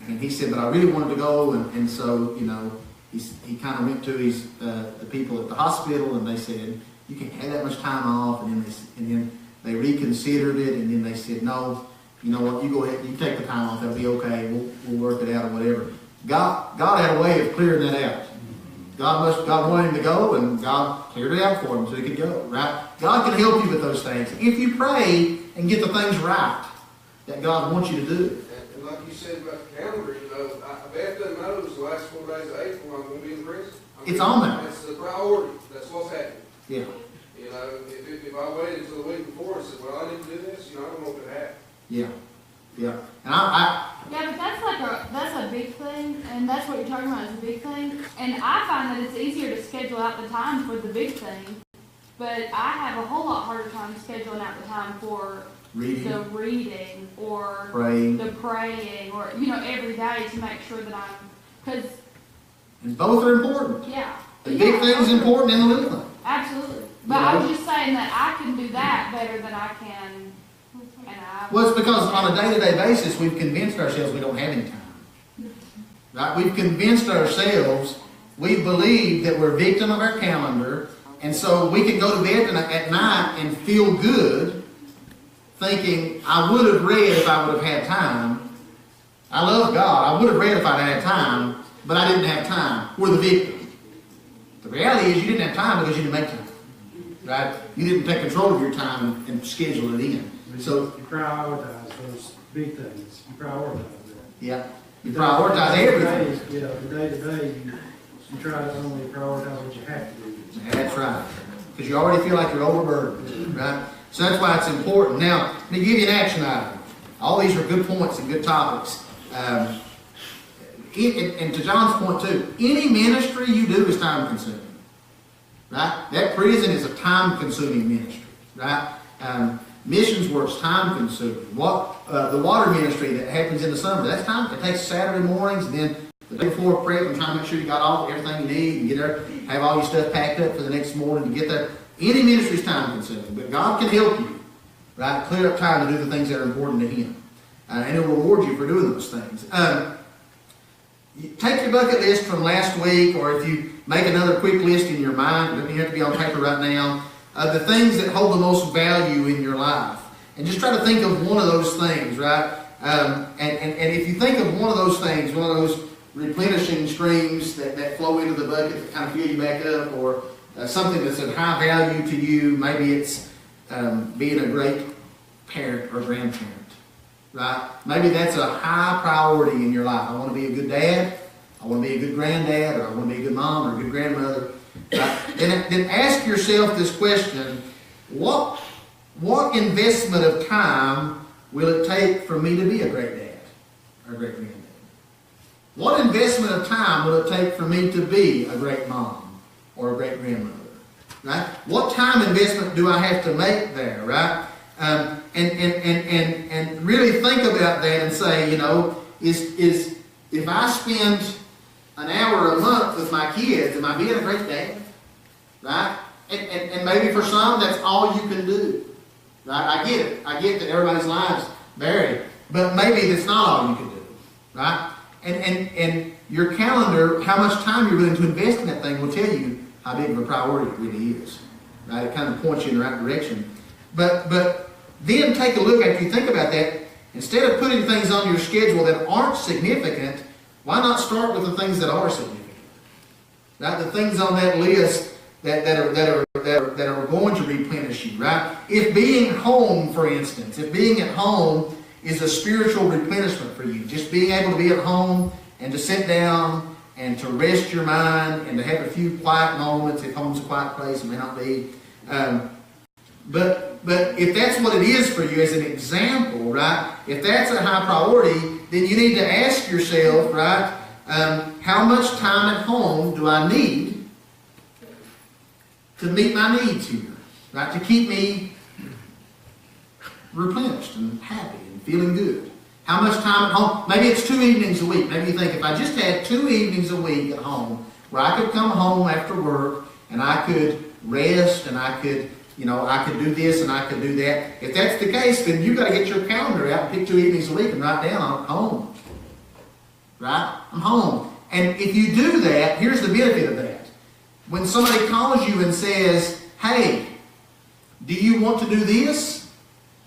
And he said, but I really wanted to go. And so, he kind of went to the people at the hospital, and they said, you can't have that much time off. And then they reconsidered it, and then they said, no, you know what, you go ahead, you take the time off, that'll be okay, we'll work it out or whatever. God had a way of clearing that out. God wanted him to go, and God cleared it out for him so he could go, right? God can help you with those things. If you pray and get the things right that God wants you to do.
And like you said about the calendar, Beth doesn't know the last 4 days of April I'm going to be in prison.
It's on there.
That's the priority. That's what's happening.
Yeah.
If I waited until the week before and said, well, I need to do this, I don't know if it happened.
Yeah. Yeah. And
Yeah, but that's a big thing, and that's what you're talking about is a big thing. And I find that it's easier to schedule out the time for the big thing, but I have a whole lot harder time scheduling out the time for the reading or the praying or every day to make sure that because
and both are important.
Yeah.
The big thing is important and the little thing.
Absolutely. But I was just saying that I can do that better than I can.
Well, it's because on a day-to-day basis, we've convinced ourselves we don't have any time. Right? We've convinced ourselves, we believe that we're a victim of our calendar, and so we can go to bed at night and feel good, thinking, I would have read if I would have had time. I love God. I would have read if I'd had time, but I didn't have time. We're the victim. The reality is you didn't have time because you didn't make time. Right? You didn't take control of your time and schedule it in. So
you prioritize those big things. You prioritize that.
Yeah. You prioritize everything.
The day to day, you try to only prioritize what you have to do.
That's right. Because you already feel like you're overburdened. Right? So that's why it's important. Now, let me give you an action item. All these are good points and good topics. And to John's point too, any ministry you do is time consuming. Right? That prison is a time consuming ministry. Right? Missions work's time consuming. The water ministry that happens in the summer, that's time. It takes Saturday mornings, and then the day before prep, and trying to make sure you got everything you need, and get there, have all your stuff packed up for the next morning to get there. Any ministry is time consuming, but God can help you, right? Clear up time to do the things that are important to Him, and He'll reward you for doing those things. Take your bucket list from last week, or if you make another quick list in your mind, it doesn't have to be on paper right now. The things that hold the most value in your life. And just try to think of one of those things, right? And if you think of one of those things, one of those replenishing streams that flow into the bucket that kind of fill you back up, or something that's of high value to you, maybe it's being a great parent or grandparent, right? Maybe that's a high priority in your life. I want to be a good dad, I want to be a good granddad, or I want to be a good mom or a good grandmother. Right? Then ask yourself this question: what investment of time will it take for me to be a great dad or a great granddad? What investment of time will it take for me to be a great mom or a great grandmother? Right? What time investment do I have to make there? Right? And really think about that and say, is if I spend an hour a month with my kids, am I being a great dad? Right? And maybe for some, that's all you can do. Right? I get it. I get that everybody's lives vary. But maybe that's not all you can do. Right? And your calendar, how much time you're willing to invest in that thing will tell you how big of a priority it really is. Right? It kind of points you in the right direction. But then take a look after you think about that. Instead of putting things on your schedule that aren't significant, why not start with the things that are significant? Right? The things on that list that are going to replenish you, right? If being home, for instance, if being at home is a spiritual replenishment for you, just being able to be at home and to sit down and to rest your mind and to have a few quiet moments. If home's a quiet place, it may not be. But if that's what it is for you as an example, right? If that's a high priority, then you need to ask yourself, right? How much time at home do I need to meet my needs here, right? To keep me replenished and happy and feeling good. How much time at home? Maybe it's 2 evenings a week. Maybe you think, if I just had 2 evenings a week at home where I could come home after work and I could rest and I could, I could do this and I could do that. If that's the case, then you've got to get your calendar out and pick 2 evenings a week and write down, I'm home. Right? I'm home. And if you do that, here's the benefit of that. When somebody calls you and says, hey, do you want to do this?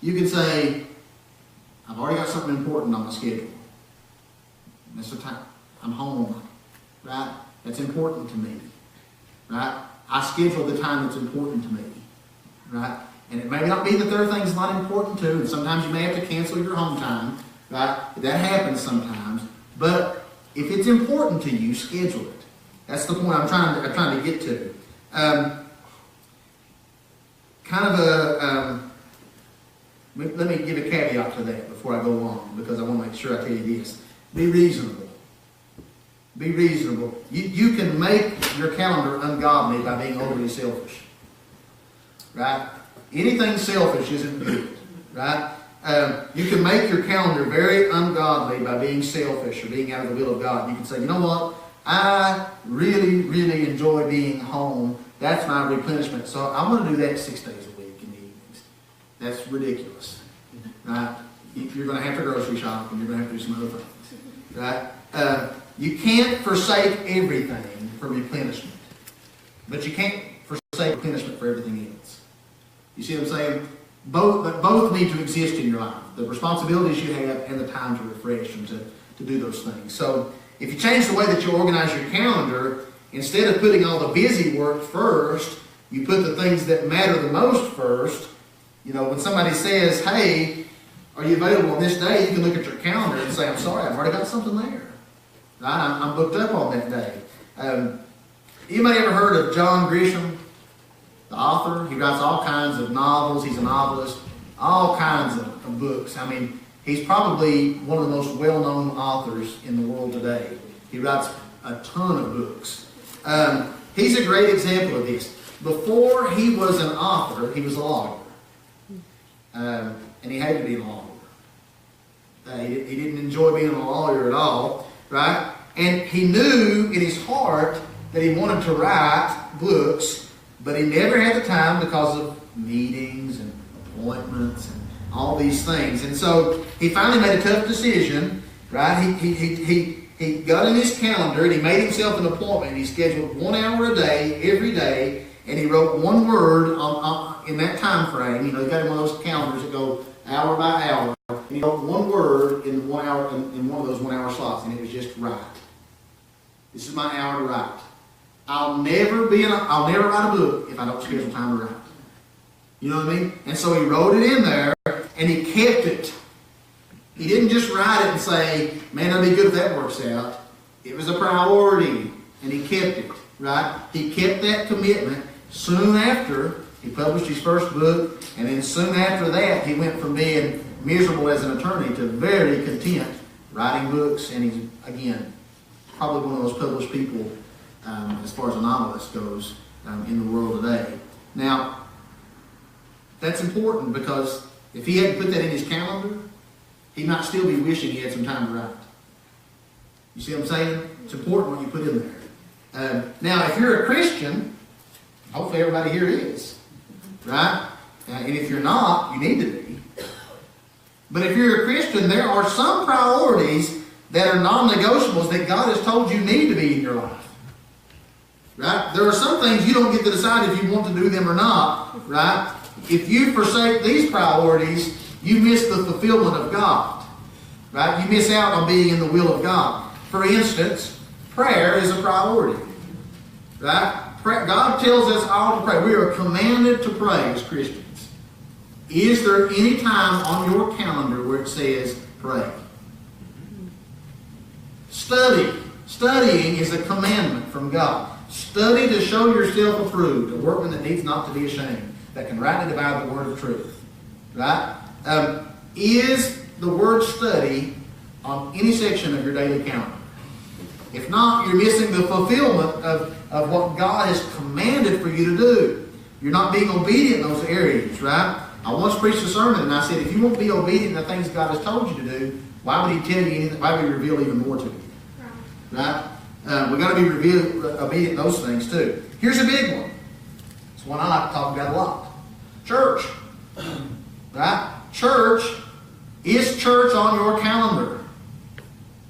You can say, I've already got something important on my schedule. That's the time. I'm home. Right? That's important to me. Right? I schedule the time that's important to me. Right? And it may not be that there are things not important to, and sometimes you may have to cancel your home time. Right? That happens sometimes. But if it's important to you, schedule it. That's the point I'm trying to get to. Let me give a caveat to that before I go on, because I want to make sure I tell you this. Be reasonable. Be reasonable. You can make your calendar ungodly by being overly selfish. Right? Anything selfish isn't good. Right? You can make your calendar very ungodly by being selfish or being out of the will of God. You can say, you know what? I really, really enjoy being home. That's my replenishment. So I'm going to do that 6 days a week in the evenings. That's ridiculous. Right? You're going to have to grocery shop and you're going to have to do some other things. Right? You can't forsake everything for replenishment. But you can't forsake replenishment for everything else. You see what I'm saying? Both need to exist in your life. The responsibilities you have and the time to refresh and to do those things. So if you change the way that you organize your calendar, instead of putting all the busy work first, you put the things that matter the most first. When somebody says, hey, are you available on this day? You can look at your calendar and say, I'm sorry, I've already got something there. Right? I'm booked up on that day. You may have ever heard of John Grisham, the author. He writes all kinds of novels. He's a novelist. All kinds of books. I mean, he's probably one of the most well-known authors in the world today. He writes a ton of books. He's a great example of this. Before he was an author, he was a lawyer. And he hated being a lawyer. He didn't enjoy being a lawyer at all. Right? And he knew in his heart that he wanted to write books, but he never had the time because of meetings and appointments and all these things. And so he finally made a tough decision, right? He got in his calendar and he made himself an appointment. He scheduled 1 hour a day, every day, and he wrote one word in that time frame. He got one of those calendars that go hour by hour. And he wrote one word in 1 hour in one of those 1 hour slots, and it was just write. This is my hour to write. I'll never write a book if I don't schedule time to write. You know what I mean? And so he wrote it in there, and he kept it. He didn't just write it and say, man, that'd be good if that works out. It was a priority, and he kept it, right? He kept that commitment. Soon after, he published his first book, and then soon after that, he went from being miserable as an attorney to very content writing books, and he's, again, probably one of those published people as far as a novelist goes in the world today. Now, that's important because if he hadn't put that in his calendar, he might still be wishing he had some time to write. You see what I'm saying? It's important what you put in there. Now, if you're a Christian, hopefully everybody here is, right? And if you're not, you need to be. But if you're a Christian, there are some priorities that are non-negotiables that God has told you need to be in your life. Right? There are some things you don't get to decide if you want to do them or not. Right? If you forsake these priorities, you miss the fulfillment of God. Right? You miss out on being in the will of God. For instance, prayer is a priority. Right? God tells us all to pray. We are commanded to pray as Christians. Is there any time on your calendar where it says pray? Study Studying is a commandment from God. Study to show yourself approved, a workman that needs not to be ashamed, that can rightly divide the word of truth. Right? Is the word study on any section of your daily calendar? If not, you're missing the fulfillment of what God has commanded for you to do. You're not being obedient in those areas, right? I once preached a sermon and I said, if you won't be obedient to the things God has told you to do, why would He tell you anything? Why would He reveal even more to you? Right? We've got to be obedient to those things too. Here's a big one. It's one I like to talk about a lot. Church. Right? Church. Is church on your calendar?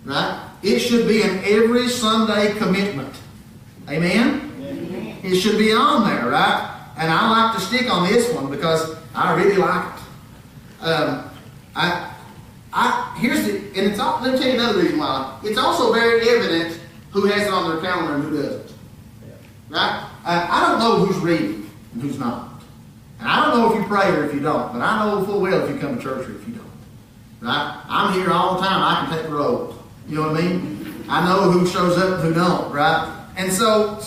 Right? It should be an every Sunday commitment. Amen? Amen? It should be on there, right? And I like to stick on this one because I really like it. Here's the, and it's all, let me tell you another reason why. It's also very evident who has it on their calendar and who doesn't. Right? I don't know who's reading and who's not. And I don't know if you pray or if you don't, but I know full well if you come to church or if you don't. Right? I'm here all the time. I can take the road. You know what I mean? I know who shows up and who don't, right? And so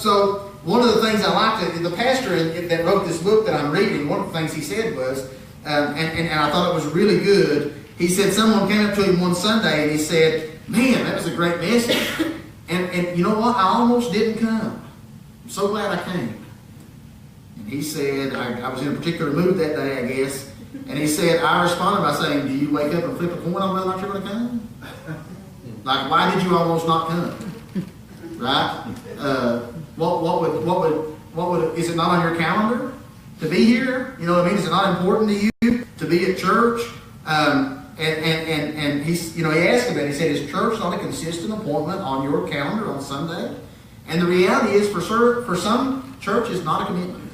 one of the things I liked, the pastor that wrote this book that I'm reading, one of the things he said was, and I thought it was really good, he said someone came up to him one Sunday and he said, man, that was a great message. And you know what? I almost didn't come. I'm so glad I came. And he said, I was in a particular mood that day, I guess. And he said, I responded by saying, do you wake up and flip a coin on whether or not you're going to come? Like, why did you almost not come? Right? What would, is it not on your calendar to be here? You know what I mean? Is it not important to you to be at church? And he's, you know, he asked about it. He said, is church not a consistent appointment on your calendar on Sunday? And the reality is, for some, church is not a commitment.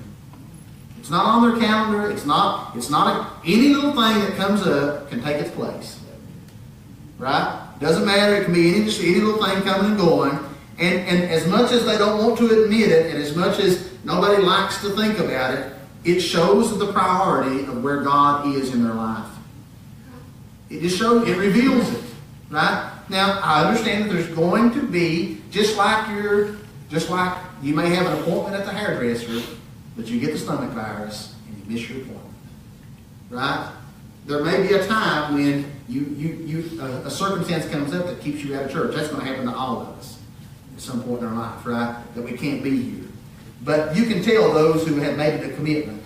It's not on their calendar. It's not any little thing that comes up can take its place. Right? Doesn't matter. It can be any little thing coming and going. And as much as they don't want to admit it, and as much as nobody likes to think about it, it shows the priority of where God is in their life. It just shows, it reveals it. Right? Now, I understand that there's going to be, just like you may have an appointment at the hairdresser, but you get the stomach virus and you miss your appointment. Right? There may be a time when a circumstance comes up that keeps you out of church. That's going to happen to all of us at some point in our life, right? That we can't be here. But you can tell those who have made it a commitment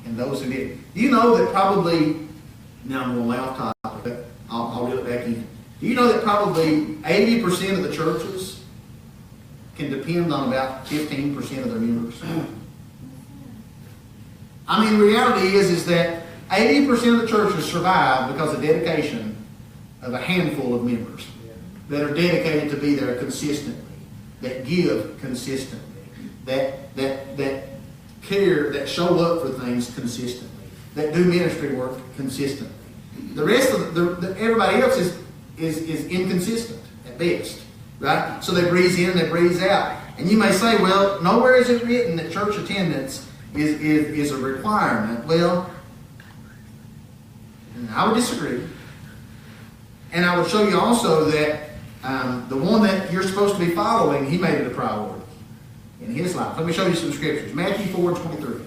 and those who didn't. Do you know that probably, now I'm going way off topic, but I'll reel it back in. Do you know that probably 80% of the churches can depend on about 15% of their members? I mean, the reality is that 80% of the churches survive because of dedication of a handful of members that are dedicated to be there consistently, that give consistently, that care, that show up for things consistently, that do ministry work consistently. The rest of everybody else is inconsistent at best, right? So they breeze in and they breeze out. And you may say, well, nowhere is it written that church attendance is a requirement. Well, I would disagree. And I would show you also that the one that you're supposed to be following, he made it a priority in his life. Let me show you some scriptures. Matthew 4:23.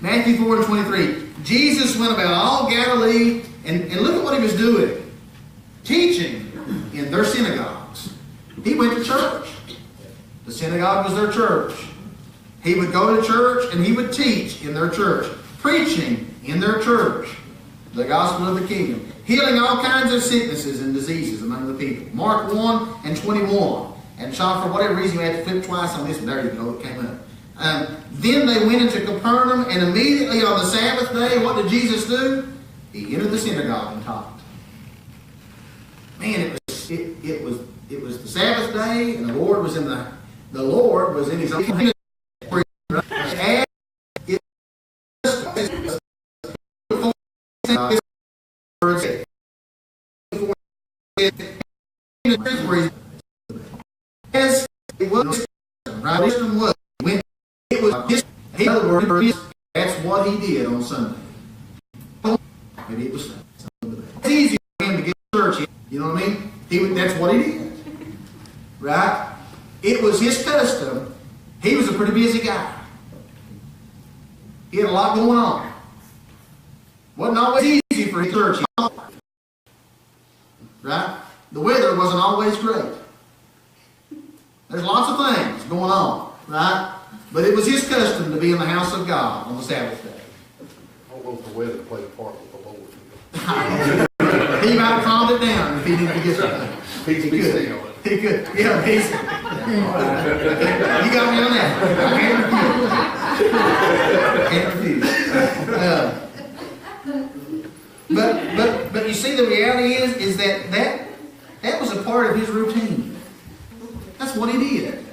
Matthew 4:23. Jesus went about all Galilee, and look at what he was doing. Teaching in their synagogues. He went to church. The synagogue was their church. He would go to church and he would teach in their church. Preaching in their church. The gospel of the kingdom. Healing all kinds of sicknesses and diseases among the people. Mark 1:21. And Sean, for whatever reason, you had to flip twice on this, but there you go, it came up. Then they went into Capernaum, and immediately on the Sabbath day, what did Jesus do? He entered the synagogue and taught. Man, it was the Sabbath day, and the Lord was in his own. As it was, right? It was his word. That's what he did on Sunday. Maybe it was Sunday. It's easy for him to get to church. You know what I mean? That's what he did. was his custom. He was a pretty busy guy. He had a lot going on. Wasn't always easy for his church. Right? The weather wasn't always great. There's lots of things going on. Right? But it was his custom to be in the house of God on the Sabbath day.
I don't know if the weather played a part with the Lord.
He might have calmed it down if he didn't forget something.
Peace
He
be
could.
still.
He could. Yeah, he's. You got me on that. I can't refuse. But you see, the reality is that was a part of his routine. That's what he did.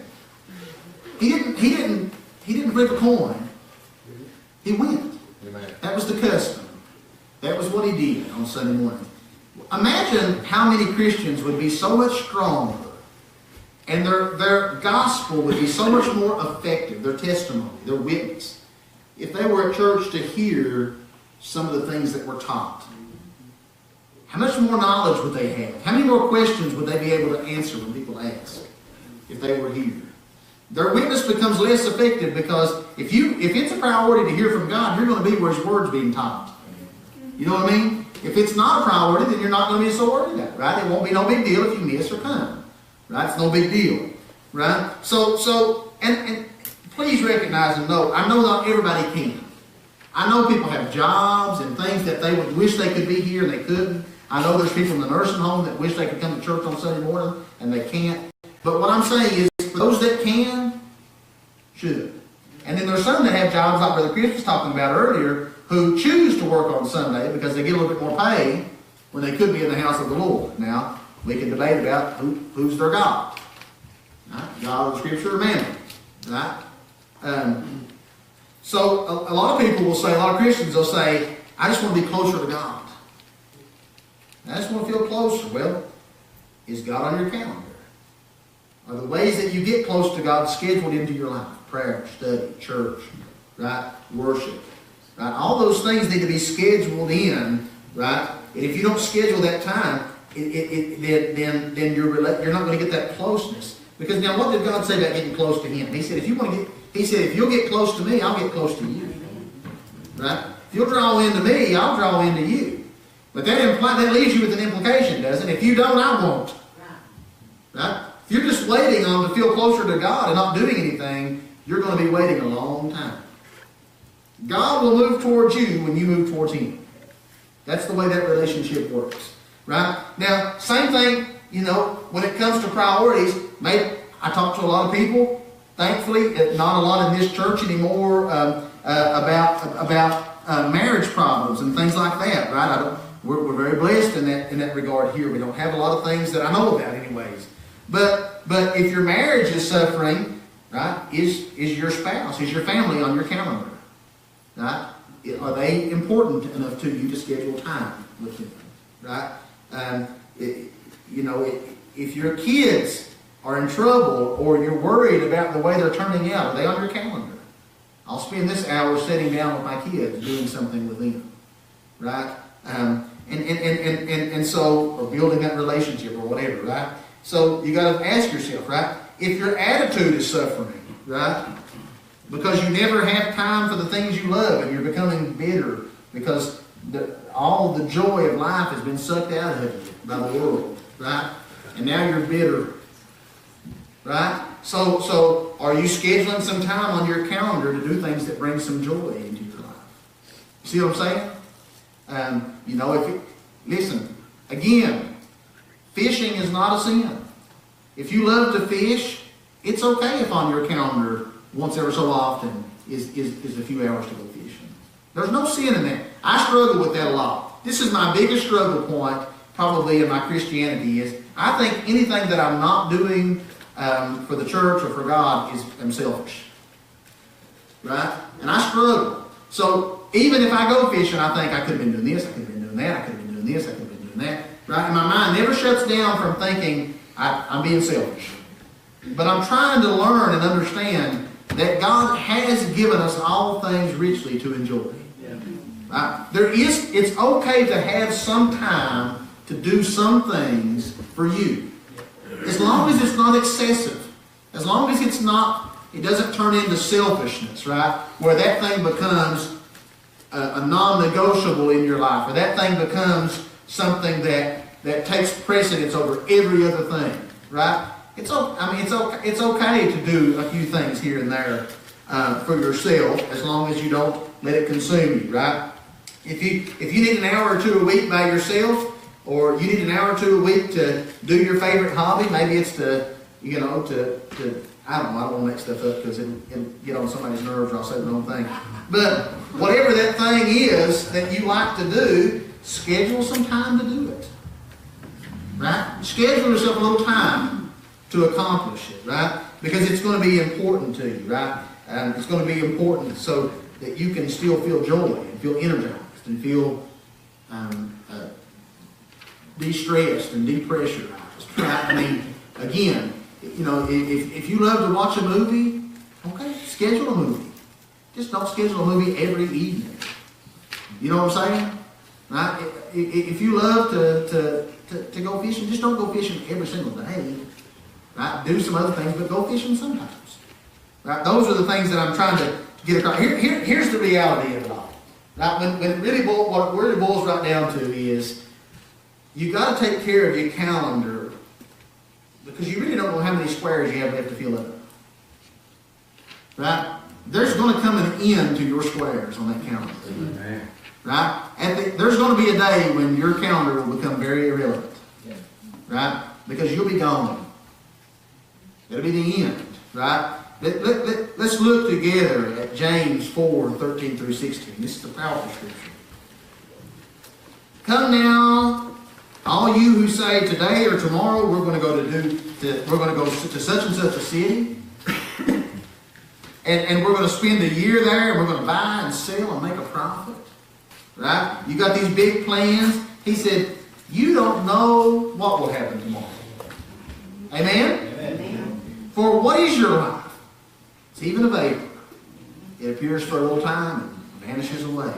He didn't flip a coin. He went.
Amen.
That was the custom. That was what he did on Sunday morning. Imagine how many Christians would be so much stronger and their gospel would be so much more effective, their testimony, their witness, if they were at church to hear some of the things that were taught. How much more knowledge would they have? How many more questions would they be able to answer when people ask if they were here? Their witness becomes less effective because if it's a priority to hear from God, you're going to be where His Word's being taught. You know what I mean? If it's not a priority, then you're not going to be so worried about it, right? It won't be no big deal if you miss or come, right? It's no big deal, right? So, and please recognize and know, I know not everybody can. I know people have jobs and things that they would wish they could be here and they couldn't. I know there's people in the nursing home that wish they could come to church on Sunday morning and they can't. But what I'm saying is, for those that can, should. And then there's some that have jobs like Brother Chris was talking about earlier, who choose to work on Sunday because they get a little bit more pay when they could be in the house of the Lord. Now, we can debate about who's their God. Right? God of the Scripture or Mammon. Right? So a lot of people will say, a lot of Christians will say, I just want to be closer to God. I just want to feel closer. Well, is God on your calendar? Are the ways that you get close to God scheduled into your life? Prayer, study, church, right? Worship. Right? All those things need to be scheduled in, right? And if you don't schedule that time, then you're not going to get that closeness. Because now, what did God say about getting close to Him? He said, if you'll get close to me, I'll get close to you. Right? If you'll draw into me, I'll draw into you. But that leaves you with an implication, doesn't it? If you don't, I won't. Right? If you're just waiting on to feel closer to God and not doing anything, you're going to be waiting a long time. God will move towards you when you move towards Him. That's the way that relationship works. Right? Now, same thing, when it comes to priorities, maybe I talk to a lot of people, thankfully, not a lot in this church anymore, about marriage problems and things like that, right? We're very blessed in that regard here. We don't have a lot of things that I know about anyways. But if your marriage is suffering, right, is your spouse, is your family on your calendar? Right? Are they important enough to you to schedule time with them? Right? If your kids are in trouble or you're worried about the way they're turning out, are they on your calendar? I'll spend this hour sitting down with my kids doing something with them. Right? And so, or building that relationship or whatever, right? So you got to ask yourself, right? If your attitude is suffering, right? Because you never have time for the things you love and you're becoming bitter because all the joy of life has been sucked out of you by the world, right? And now you're bitter, right? So are you scheduling some time on your calendar to do things that bring some joy into your life? See what I'm saying? Listen, again, fishing is not a sin. If you love to fish, it's okay if on your calendar once ever so often is a few hours to go fishing. There's no sin in that. I struggle with that a lot. This is my biggest struggle point probably in my Christianity is I think anything that I'm not doing for the church or for God I'm selfish. Right? And I struggle. So even if I go fishing, I think I could have been doing this, I could have been doing that, I could have been doing this, I could have been doing that. Right? And my mind never shuts down from thinking I'm being selfish. But I'm trying to learn and understand that God has given us all things richly to enjoy. Right? It's okay to have some time to do some things for you. As long as it's not excessive. as long as it's not, it doesn't turn into selfishness, right? Where that thing becomes a non-negotiable in your life, or that thing becomes something that takes precedence over every other thing, right? It's okay to do a few things here and there for yourself, as long as you don't let it consume you, right? If you need an hour or two a week by yourself, or you need an hour or two a week to do your favorite hobby, maybe it's to I don't want to make stuff up because it'll get on somebody's nerves or I'll say the wrong thing. But whatever that thing is that you like to do, schedule some time to do it. Right? Schedule yourself a little time to accomplish it, right? Because it's going to be important to you, right? And it's going to be important so that you can still feel joy and feel energized and feel de-stressed and depressurized, right? I mean, again, if you love to watch a movie, okay, schedule a movie. Just don't schedule a movie every evening. You know what I'm saying? Right? If you love to go fishing, just don't go fishing every single day. Right? Do some other things, but go fishing sometimes. Right? Those are the things that I'm trying to get across. Here's the reality of it all. Right? What it really boils right down to is you got to take care of your calendar, because you really don't know how many squares you have left to fill up. Right? There's going to come an end to your squares on that calendar. Amen. Right? There's going to be a day when your calendar will become very irrelevant. Right? Because you'll be gone. It'll be the end. Right? Let's look together at James 4:13 through 16. This is the powerful scripture. Come now, all you who say today or tomorrow we're going to go to such and such a city, and we're going to spend a year there, and we're going to buy and sell and make a profit. Right? You got these big plans. He said, you don't know what will happen tomorrow. Amen? Amen. For what is your life? It's even a vapor. It appears for a little time and vanishes away.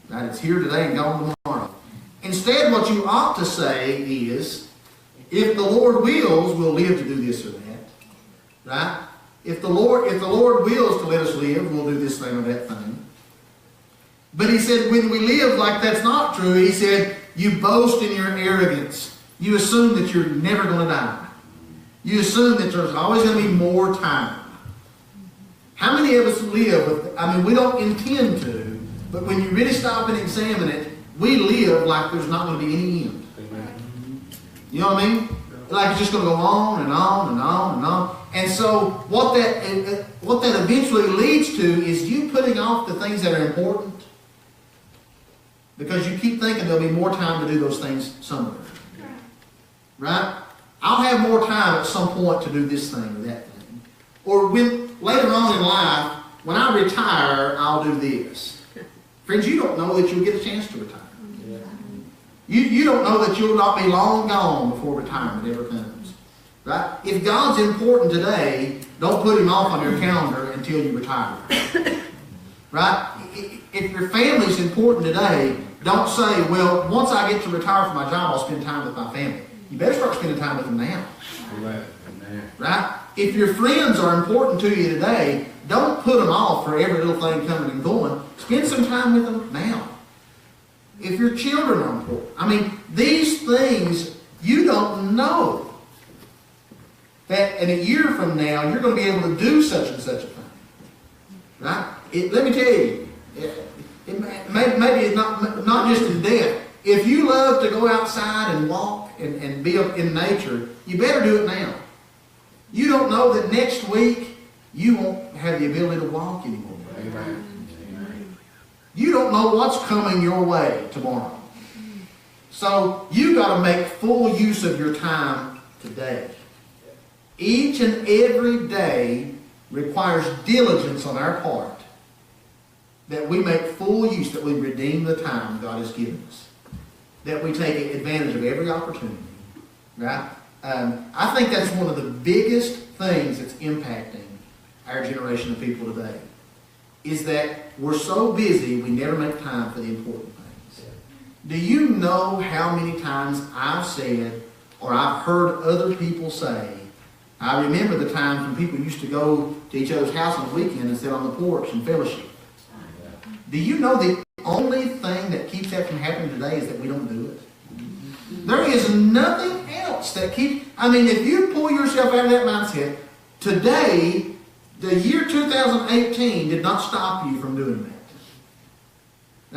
Right? It's here today and gone tomorrow. Instead, what you ought to say is, if the Lord wills, we'll live to do this or that. Right? If the Lord wills to let us live, we'll do this thing or that thing. But he said, when we live like that's not true, he said, you boast in your arrogance. You assume that you're never going to die. You assume that there's always going to be more time. How many of us live with, we don't intend to, but when you really stop and examine it, we live like there's not going to be any end. Amen. You know what I mean? Like it's just going to go on and on and on and on. And so what that eventually leads to is you putting off the things that are important because you keep thinking there'll be more time to do those things somewhere. Right? I'll have more time at some point to do this thing or that thing. Or later on in life, when I retire, I'll do this. Friends, you don't know that you'll get a chance to retire. You don't know that you'll not be long gone before retirement ever comes. Right? If God's important today, don't put him off on your calendar until you retire. Right? If your family's important today, don't say, well, once I get to retire from my job, I'll spend time with my family. You better start spending time with them now. Right? If your friends are important to you today, don't put them off for every little thing coming and going. Spend some time with them now. If your children are important. These things, you don't know that in a year from now, you're going to be able to do such and such a thing. Right? Let me tell you, maybe it's not just in death. If you love to go outside and walk and be up in nature, you better do it now. You don't know that next week you won't have the ability to walk anymore. Amen. You don't know what's coming your way tomorrow. So you got to make full use of your time today. Each and every day requires diligence on our part that we make full use, that we redeem the time God has given us, that we take advantage of every opportunity. Right? I think that's one of the biggest things that's impacting our generation of people today, is that we're so busy we never make time for the important things. Do you know how many times I've said, or I've heard other people say, I remember the times when people used to go to each other's house on the weekend and sit on the porch and fellowship. Do you know the only thing that keeps that from happening today is that we don't do it? There is nothing else that keeps, I mean, if you pull yourself out of that mindset, today, the year 2018 did not stop you from doing that.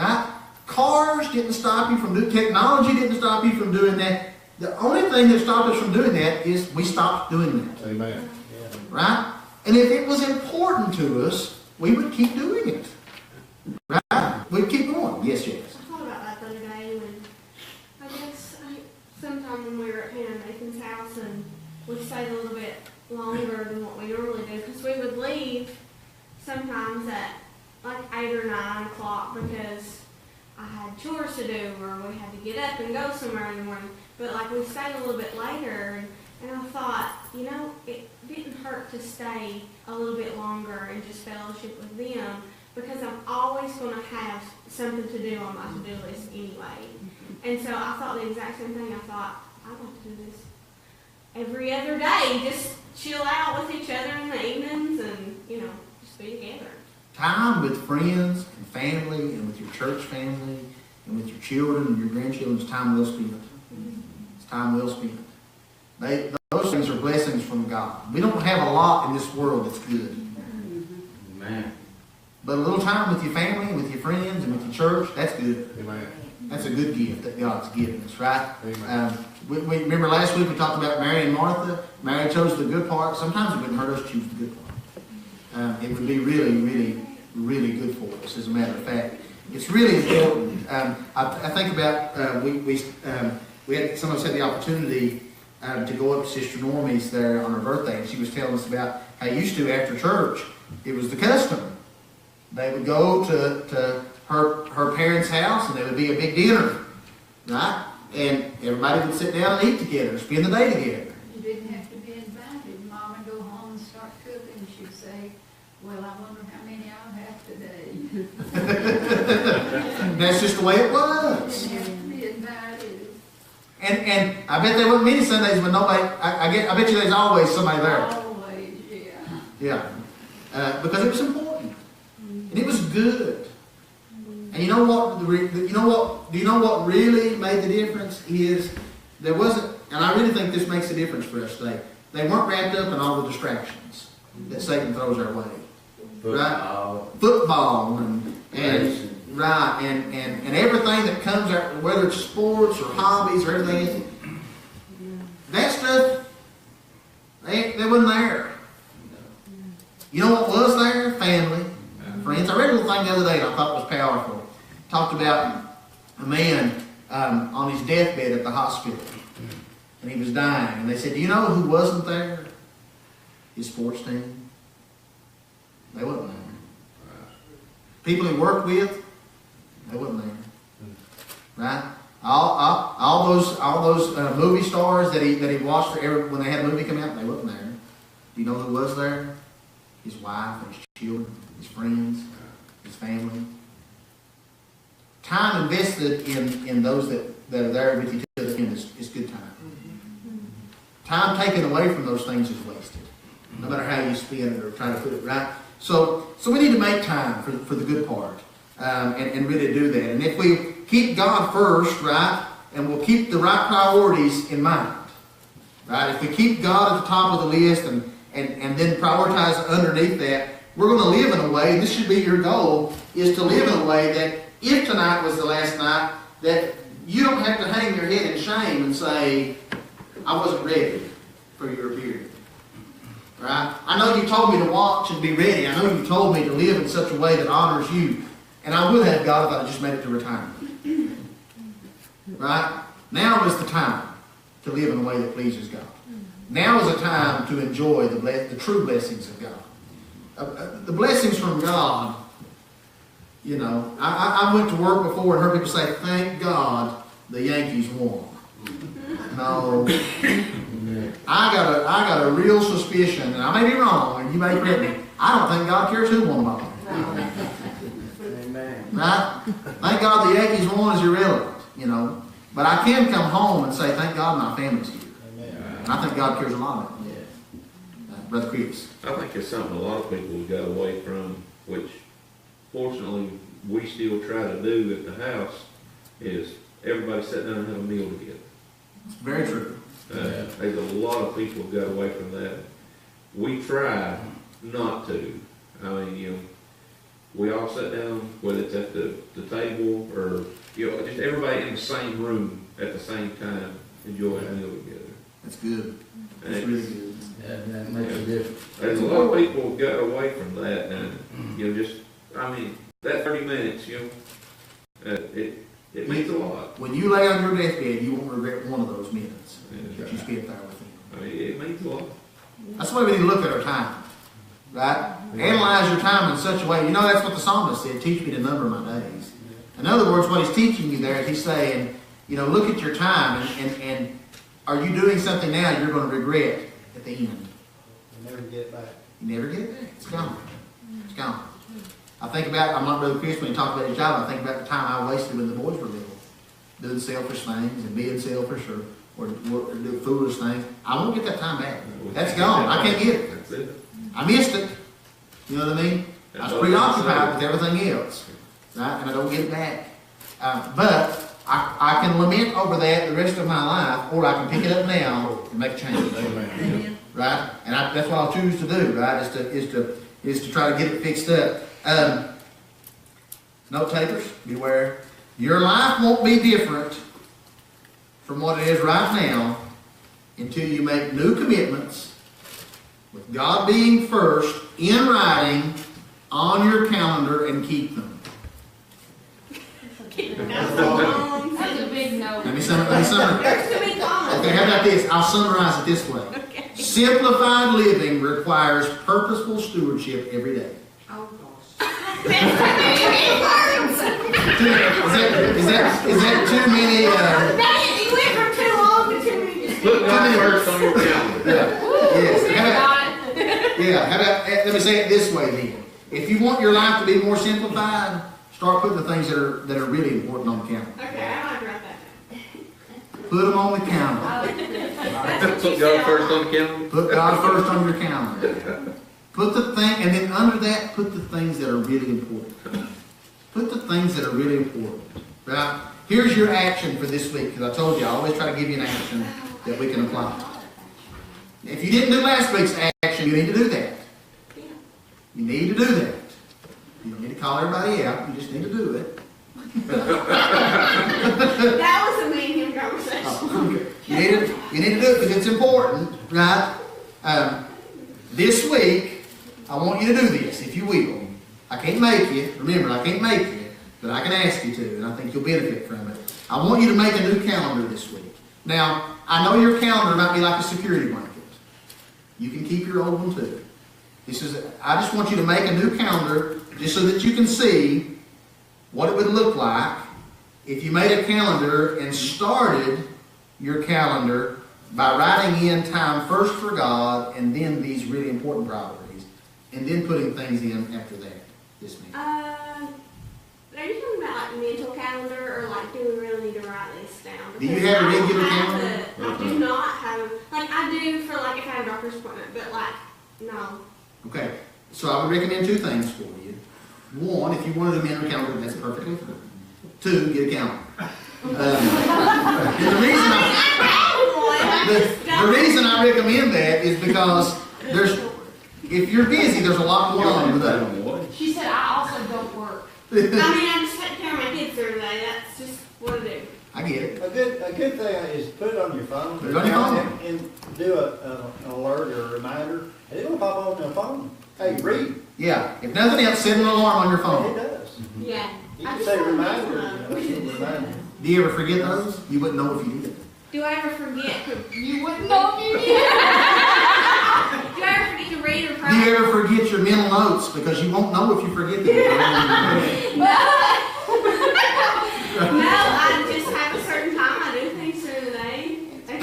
Right? Cars didn't stop you from doing, technology didn't stop you from doing that. The only thing that stopped us from doing that is we stopped doing that.
Amen.
Right? And if it was important to us, we would keep doing it. Right? We'd keep going. Yes, yes.
I thought about that the other day when, sometime when we were at Hannah and Nathan's house and we stayed a little bit longer than what we normally do, because we would leave sometimes at like 8 or 9 o'clock because I had chores to do or we had to get up and go somewhere in the morning. But like we stayed a little bit later and I thought, it didn't hurt to stay a little bit longer and just fellowship with them, because I'm always going to have something to do on my to-do list anyway. And so I thought the exact same thing. I thought, I'd like to do this every other day, just chill out with each other in the evenings and, just be together.
Time with friends and family and with your church family and with your children and your grandchildren is time well spent. It's time well spent. Those things are blessings from God. We don't have a lot in this world that's good.
Amen.
But a little time with your family and with your friends and with your church, that's good.
Amen.
That's a good gift that God's given us, right?
Amen.
We remember last week we talked about Mary and Martha. Mary chose the good part. Sometimes it wouldn't hurt us to choose the good part. It would be really, really, really good for us, as a matter of fact. It's really important. I think about, we had, some of us had the opportunity to go up to Sister Normie's there on her birthday, and she was telling us about how used to after church, it was the custom. They would go to her parents' house, and there would be a big dinner, right? And everybody would sit down and eat together, spend the day together.
You didn't have to be invited. Mom would go home and start cooking. She'd say, well, I wonder how many I'll have today.
That's just the way it was.
You didn't have to be invited.
And I bet there wasn't many Sundays when nobody, I bet you there's always somebody there.
Always, yeah.
Yeah. Because it was important. And it was good. And you know what? Do you know what really made the difference is there wasn't, and I really think this makes a difference for us today. They weren't wrapped up in all the distractions that Satan throws our way. Right? Football and right and everything that comes out, whether it's sports or hobbies or everything. That stuff, they wasn't there. You know what was there? Family. Friends. I read a little thing the other day that I thought was powerful. Talked about a man on his deathbed at the hospital. And he was dying. And they said, do you know who wasn't there? His sports team. They wasn't there. People he worked with, they wasn't there. Right? All those movie stars that he watched when they had a movie come out, they wasn't there. Do you know who was there? His wife, his children, his friends, his family. Time invested in those that are there with you to the end is good time. Time taken away from those things is wasted, no matter how you spend it or try to put it right. So we need to make time for the good part and really do that. And if we keep God first, right, and we'll keep the right priorities in mind, right? If we keep God at the top of the list and then prioritize underneath that, we're going to live in a way, and this should be your goal, is to live in a way that if tonight was the last night, that you don't have to hang your head in shame and say, I wasn't ready for your appearing. Right? I know you told me to watch and be ready. I know you told me to live in such a way that honors you. And I would have, God, if I just made it to retirement. Right? Now is the time to live in a way that pleases God. Now is a time to enjoy the true blessings of God. The blessings from God, I went to work before and heard people say, thank God the Yankees won. No. I got a real suspicion, and I may be wrong, and you may correct me. I don't think God cares who won the ball.
Amen.
Right? Thank God the Yankees won is irrelevant, But I can come home and say, thank God my family's here. And I think God cares a lot about it. Brother Chris.
I think it's something a lot of people have got away from, which fortunately we still try to do at the house, is everybody sit down and have a meal together.
It's very true.
There's a lot of people who got away from that. We try not to. I mean, you know, we all sit down, whether it's at the table or, you know, just everybody in the same room at the same time, enjoy a meal together.
That's good.
And
That's really good.
Yeah, that makes a difference.
there's a lot of people who got away from that, and, you know, just, I mean, that 30 minutes, you know, it means a lot.
When you lay on your deathbed, you won't regret one of those minutes
Yeah.
that you spent there with him.
I mean, it means a lot.
That's the way we need to look at our time, right? Analyze your time in such a way. You know, that's what the psalmist said, teach me to number my days. In other words, what he's teaching you there is he's saying, you know, look at your time and are you doing something now you're going to regret at the end?
You never get it back.
You never get it back. It's gone. It's gone. I think about, I'm not Brother Chris when he talked about his job, I think about the time I wasted when the boys were little, doing selfish things and being selfish or doing foolish things. I won't get that time back. That's gone. I can't get it.
That's it.
I missed it. You know what I mean? I was preoccupied with everything else, right? And I don't get it back. But I can lament over that the rest of my life, or I can pick it up now and make a change. Right? And that's what I'll choose to do. Right? Is to try to get it fixed up. Note takers, beware. Your life won't be different from what it is right now until you make new commitments, with God being first, in writing, on your calendar, and keep them.
That's a big no.
Let me summarize. Okay, how about this? I'll summarize it this way. Simplified living requires purposeful stewardship every day.
Oh, gosh.
Is that too many?
You went from too long to too many.
Put God first on your calendar.
Yes. How about, let me say it this way then. If you want your life to be more simplified, start putting the things that are really important on the calendar.
Okay, I might write that down.
Put them on the calendar.
Put God first on the calendar.
Put God first on your calendar. Put the thing, and then under that, put the things that are really important. Put the things that are really important. Right? Here's your action for this week, because I told you I always try to give you an action that we can apply. If you didn't do last week's action, you need to do that. You need to do that. You don't need to call everybody out. You just need to do it.
That was a mean conversation.
You need to do it because it's important, right? This week, I want you to do this, if you will. I can't make you. Remember, I can't make you, but I can ask you to, and I think you'll benefit from it. I want you to make a new calendar this week. Now, I know your calendar might be like a security blanket. You can keep your old one too. I just want you to make a new calendar just so that you can see what it would look like if you made a calendar and started your calendar by writing in time first for God and then these really important priorities and then putting things in after that. This meeting.
Are you talking about like mental calendar or like do we really need to write this down?
Do you have a regular
calendar?
calendar?
I do not have, like I do for like if I have a doctor's appointment, but like, no.
Okay, so I would recommend two things for you. One, if you wanted a mental calendar, that's perfectly fine. Two, get a calendar. And the reason I recommend that is because if you're busy, there's a lot going on with that.
She said, I also don't work.
I mean, I just take care of my kids through the day. That's just what I do.
I get it.
A good thing is put it on your phone.
Put it on your phone.
And do an alert or a reminder. And it'll pop on your phone. Hey, read.
Yeah, if nothing else, set an alarm on your
It
phone.
does.
Yeah.
You can say reminder. Reminder.
Do you ever forget those? You wouldn't know if you did.
Do I ever forget?
You wouldn't know if you did.
Do I ever forget to read or
Do
pray?
you ever forget your mental notes? Because you won't know if you forget them.
No, I just have a certain time I do things through the day. Okay.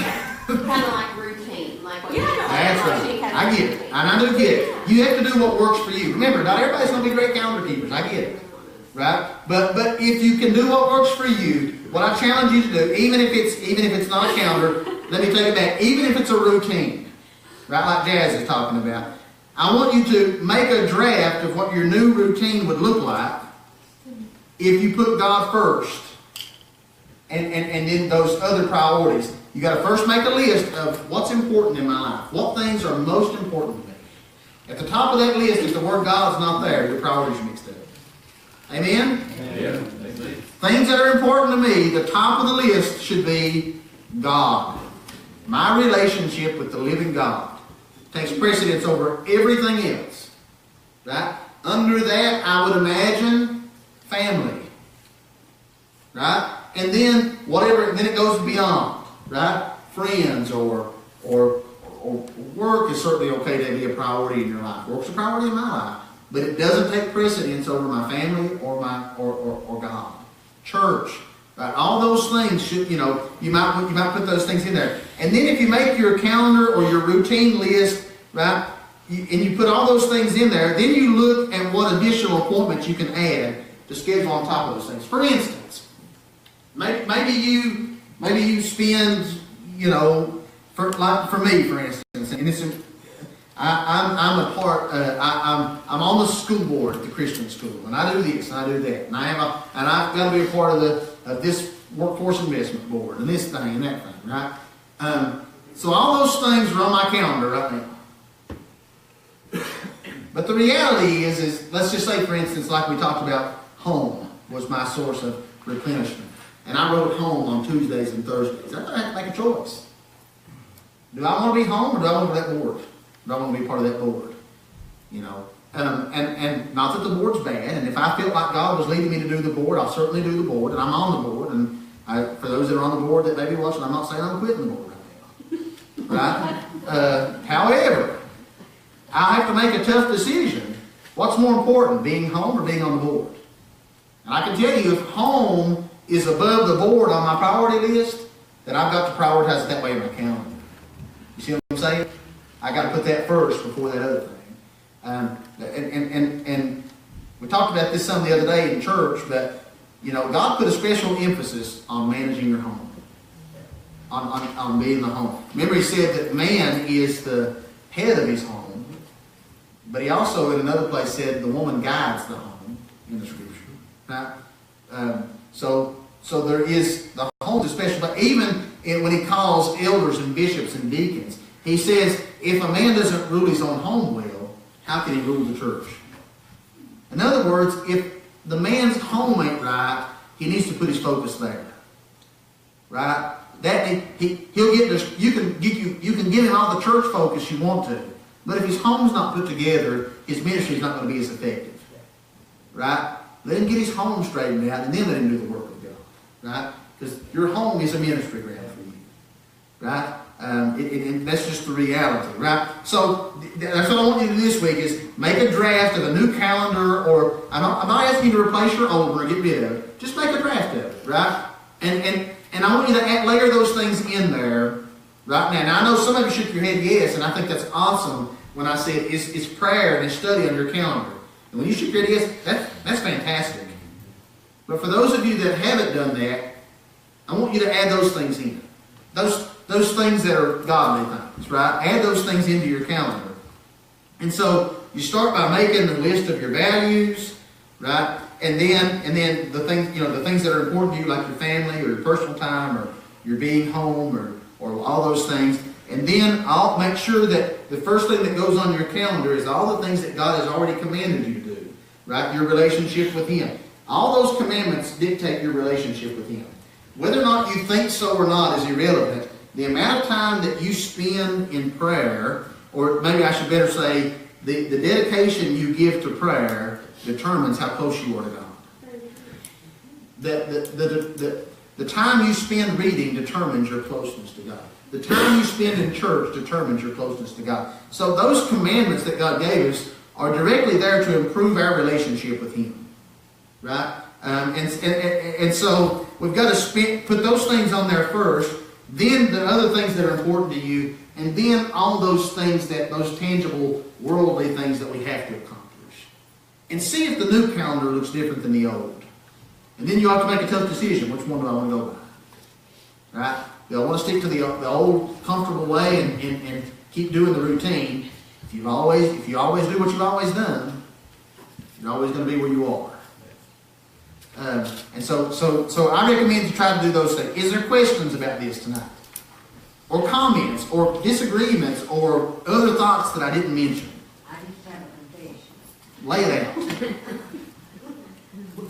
Kind of like routine, like what you
Yeah,
said.
That's right. I get it. And I do get it. You have to do what works for you. Remember, not everybody's going to be great calendar keepers. I get it. Right? But if you can do what works for you, what I challenge you to do, even if it's not a calendar, let me take it back, even if it's a routine, right, like Jazz is talking about. I want you to make a draft of what your new routine would look like if you put God first and then those other priorities. You got to first make a list of what's important in my life. What things are most important to me. At the top of that list, if the word God's not there, your priorities are mixed up. Amen?
Yeah. Amen.
Things that are important to me, the top of the list should be God. My relationship with the living God takes precedence over everything else. Right? Under that, I would imagine family. Right? And then whatever, then it goes beyond. Right? Friends or work is certainly okay to be a priority in your life. Work's a priority in my life. But it doesn't take precedence over my family or God. Church. Right? All those things should, you might put those things in there. And then if you make your calendar or your routine list, right, and you put all those things in there, then you look at what additional appointments you can add to schedule on top of those things. For instance, maybe you spend, for me, for instance, and it's I'm I'm on the school board at the Christian school, and I do this and I do that, and I've got to be a part of this workforce investment board and this thing and that thing, right? So all those things are on my calendar right now. But the reality is let's just say, for instance, like we talked about, home was my source of replenishment, and I wrote home on Tuesdays and Thursdays. I have to make a choice. Do I want to be home or do I want to be that board? Do I want to be part of that board? And not that the board's bad, and if I felt like God was leading me to do the board, I'll certainly do the board, and I'm on the board, and for those that are on the board that may be watching, I'm not saying I'm quitting the board right now. Right? However, I have to make a tough decision. What's more important, being home or being on the board? And I can tell you, if home is above the board on my priority list, then I've got to prioritize it that way in my calendar. You see what I'm saying? I got to put that first before that other thing. And we talked about this some the other day in church, but God put a special emphasis on managing your home, on being the home. Remember, He said that man is the head of his home, but He also in another place said the woman guides the home in the Scripture. Right? So there is the home is special, but even when He calls elders and bishops and deacons, He says, if a man doesn't rule his own home well, how can he rule the church? In other words, if the man's home ain't right, he needs to put his focus there. Right? He'll get this. You can give him all the church focus you want to, but if his home's not put together, his ministry is not going to be as effective. Right? Let him get his home straightened out, and then let him do the work of God. Right? Because your home is a ministry ground for you. Right? That's just the reality, right? So that's what I want you to do this week is make a draft of a new calendar, or I'm not asking you to replace your old one or get rid of it. Just make a draft of it, right? And I want you to layer those things in there right now. Now I know some of you shook your head yes, and I think that's awesome when I said it's prayer and it's study on your calendar. And when you shook your head yes, that's fantastic. But for those of you that haven't done that, I want you to add those things in. Those things that are godly things, right? Add those things into your calendar. And so you start by making the list of your values, right? And then the things that are important to you, like your family or your personal time or your being home or all those things. And then I'll make sure that the first thing that goes on your calendar is all the things that God has already commanded you to do, right? Your relationship with Him. All those commandments dictate your relationship with Him. Whether or not you think so or not is irrelevant. The amount of time that you spend in prayer, or maybe I should better say, the dedication you give to prayer determines how close you are to God. The time you spend reading determines your closeness to God. The time you spend in church determines your closeness to God. So those commandments that God gave us are directly there to improve our relationship with Him. Right? And so we've got to put those things on there first, then the other things that are important to you, and then all those things, those tangible, worldly things that we have to accomplish. And see if the new calendar looks different than the old. And then you have to make a tough decision. Which one do I want to go by? Right? Do I want to stick to the old, comfortable way and keep doing the routine, if you always do what you've always done, you're always going to be where you are. And so I recommend you try to do those things. Is there questions about this tonight? Or comments, or disagreements, or other thoughts that I didn't mention?
I just have a confession.
Lay it out.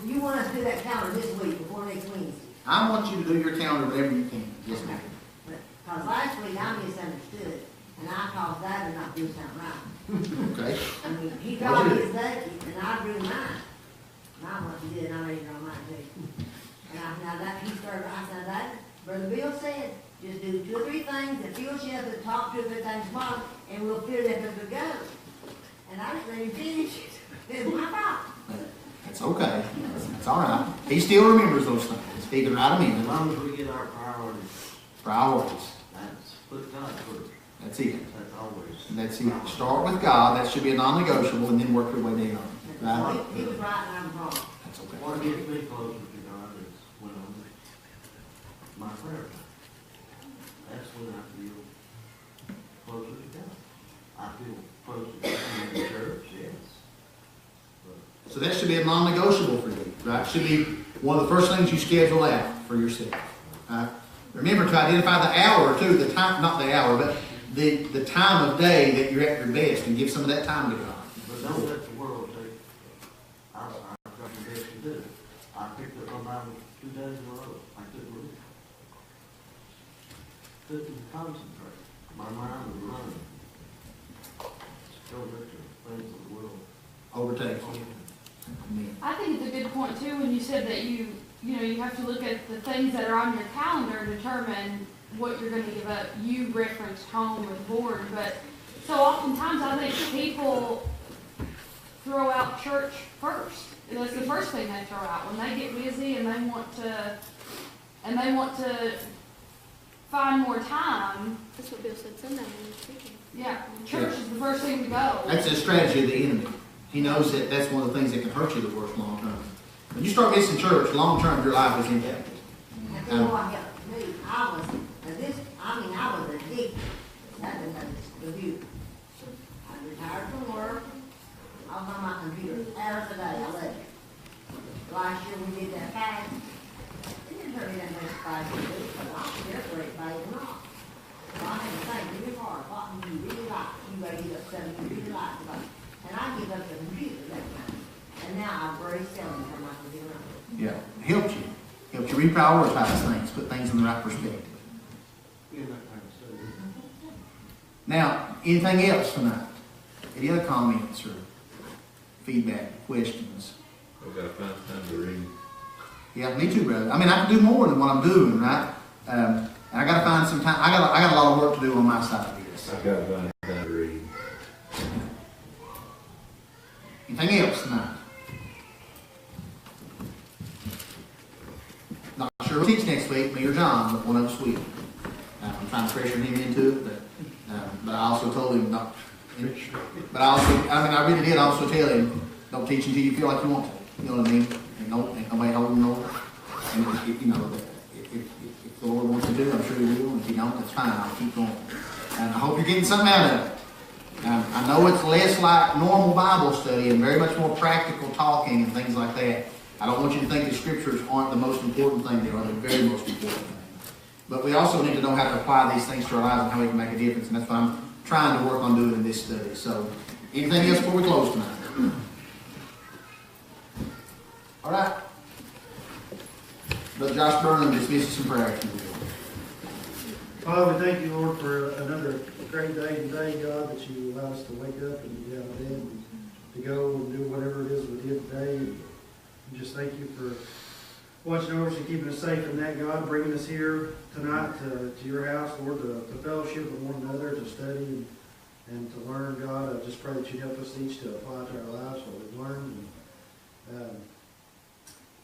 You want us to do that calendar this week before next Wednesday?
I want you to do your calendar whenever you can. Yes, ma'am.
Because last week I misunderstood, and I caused that to not do something right.
Okay.
I mean, he called his budget, and I drew mine. And I want you to do it, and I made it on mine too. And now that he started, I said, that, Brother Bill said, just do 2 or 3 things that fills you up at the top, 2 or 3 things bottom, and we'll fill that as we go. And I didn't let him finish it. It's my fault.
That's okay. That's all right. He still remembers those things. He can write them in.
As long as we get our priorities,
Priorities.
that's put God first.
That's it.
That's always.
That's it. Start with God. That should be a non-negotiable, and then work your way down. Right?
He was right and I'm wrong.
That's okay.
What gets me closer to God is when I'm my prayer time. That's when I feel closer to God. I feel closer to God in the church, yes. But
So that should be a non-negotiable for you, right? Should be one of the first things you schedule out for yourself. Right? Remember to identify the hour too, the time, not the hour, but the time of day that you're at your best, and give some of that time to God.
But don't let the world take, I've got the best to do. I picked up my Bible 2 days in a row. I couldn't read. Couldn't concentrate. My mind was running. Don't let the things of the world
Overtake you. Amen.
I think it's a good point too when you said that you have to look at the things that are on your calendar and determine what you're going to give up. You referenced home and board, but so oftentimes I think people throw out church first. That's the first thing they throw out when they get busy and they want to find more time.
That's what Bill said Sunday when he was speaking.
Yeah, church is the first thing to go.
That's a strategy of the enemy. He knows that that's one of the things that can hurt you the worst long term. When you start missing church, long term your life is impacted.
And you know what helped me? I was addicted. That was abuse. I retired from work. I was on my computer hours a day. I loved it. Last year we did that fast. It didn't hurt me that much fast to do, but I was there for everybody or not. So I had to think really hard. What do you really like? You gotta get up something you really like. And I give up the computer that time. And now I'm very seldom from my computer.
Yeah, helped you. Helped you reprioritize things, put things in the right perspective.
in that kind of study.
Now, anything else tonight? Any other comments or feedback, questions?
We've got to find time to read.
Yeah, me too, brother. I mean, I can do more than what I'm doing, right? And I got to find some time. I got a lot of work to do on my side of this.
I've got to find time to read.
Anything else tonight? Not sure we'll teach next week, me or John, but one of us will. I'm trying to pressure him into it, but I also told him not. But I really did also tell him, don't teach until you feel like you want to. You know what I mean? Ain't nobody holding no. And if the Lord wants to do it, I'm sure He will. And if He don't, that's fine. I'll keep going. And I hope you're getting something out of it. I know it's less like normal Bible study and very much more practical talking and things like that. I don't want you to think the scriptures aren't the most important thing. They are the very most important thing. But we also need to know how to apply these things to our lives and how we can make a difference. And that's what I'm trying to work on doing in this study. So, anything else before we close tonight? All right. Brother Josh Burnham dismisses some prayer.
Father, we thank you, Lord, for another great day today, God, that you allowed us to wake up and get out of bed and to go and do whatever it is we did today. And we just thank you for watching over us and keeping us safe in that, God, bringing us here tonight to your house, Lord, to fellowship with one another, to study and to learn, God. I just pray that you'd help us each to apply to our lives what we've learned. And,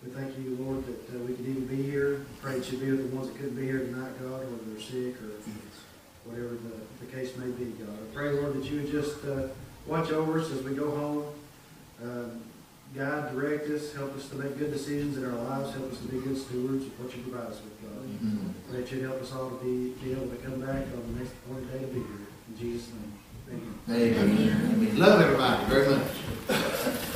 we thank you, Lord, that we could even be here. Pray that you be with the ones that couldn't be here tonight, God, whether they're sick or whatever the case may be, God. I pray, Lord, that you would just watch over us as we go home. Guide, direct us, help us to make good decisions in our lives, help us to be good stewards of what you provide us with, God. Pray that you'd help us all to be able to come back on the next appointed day to be here. In Jesus' name, thank you.
Amen. Amen. Love everybody very much.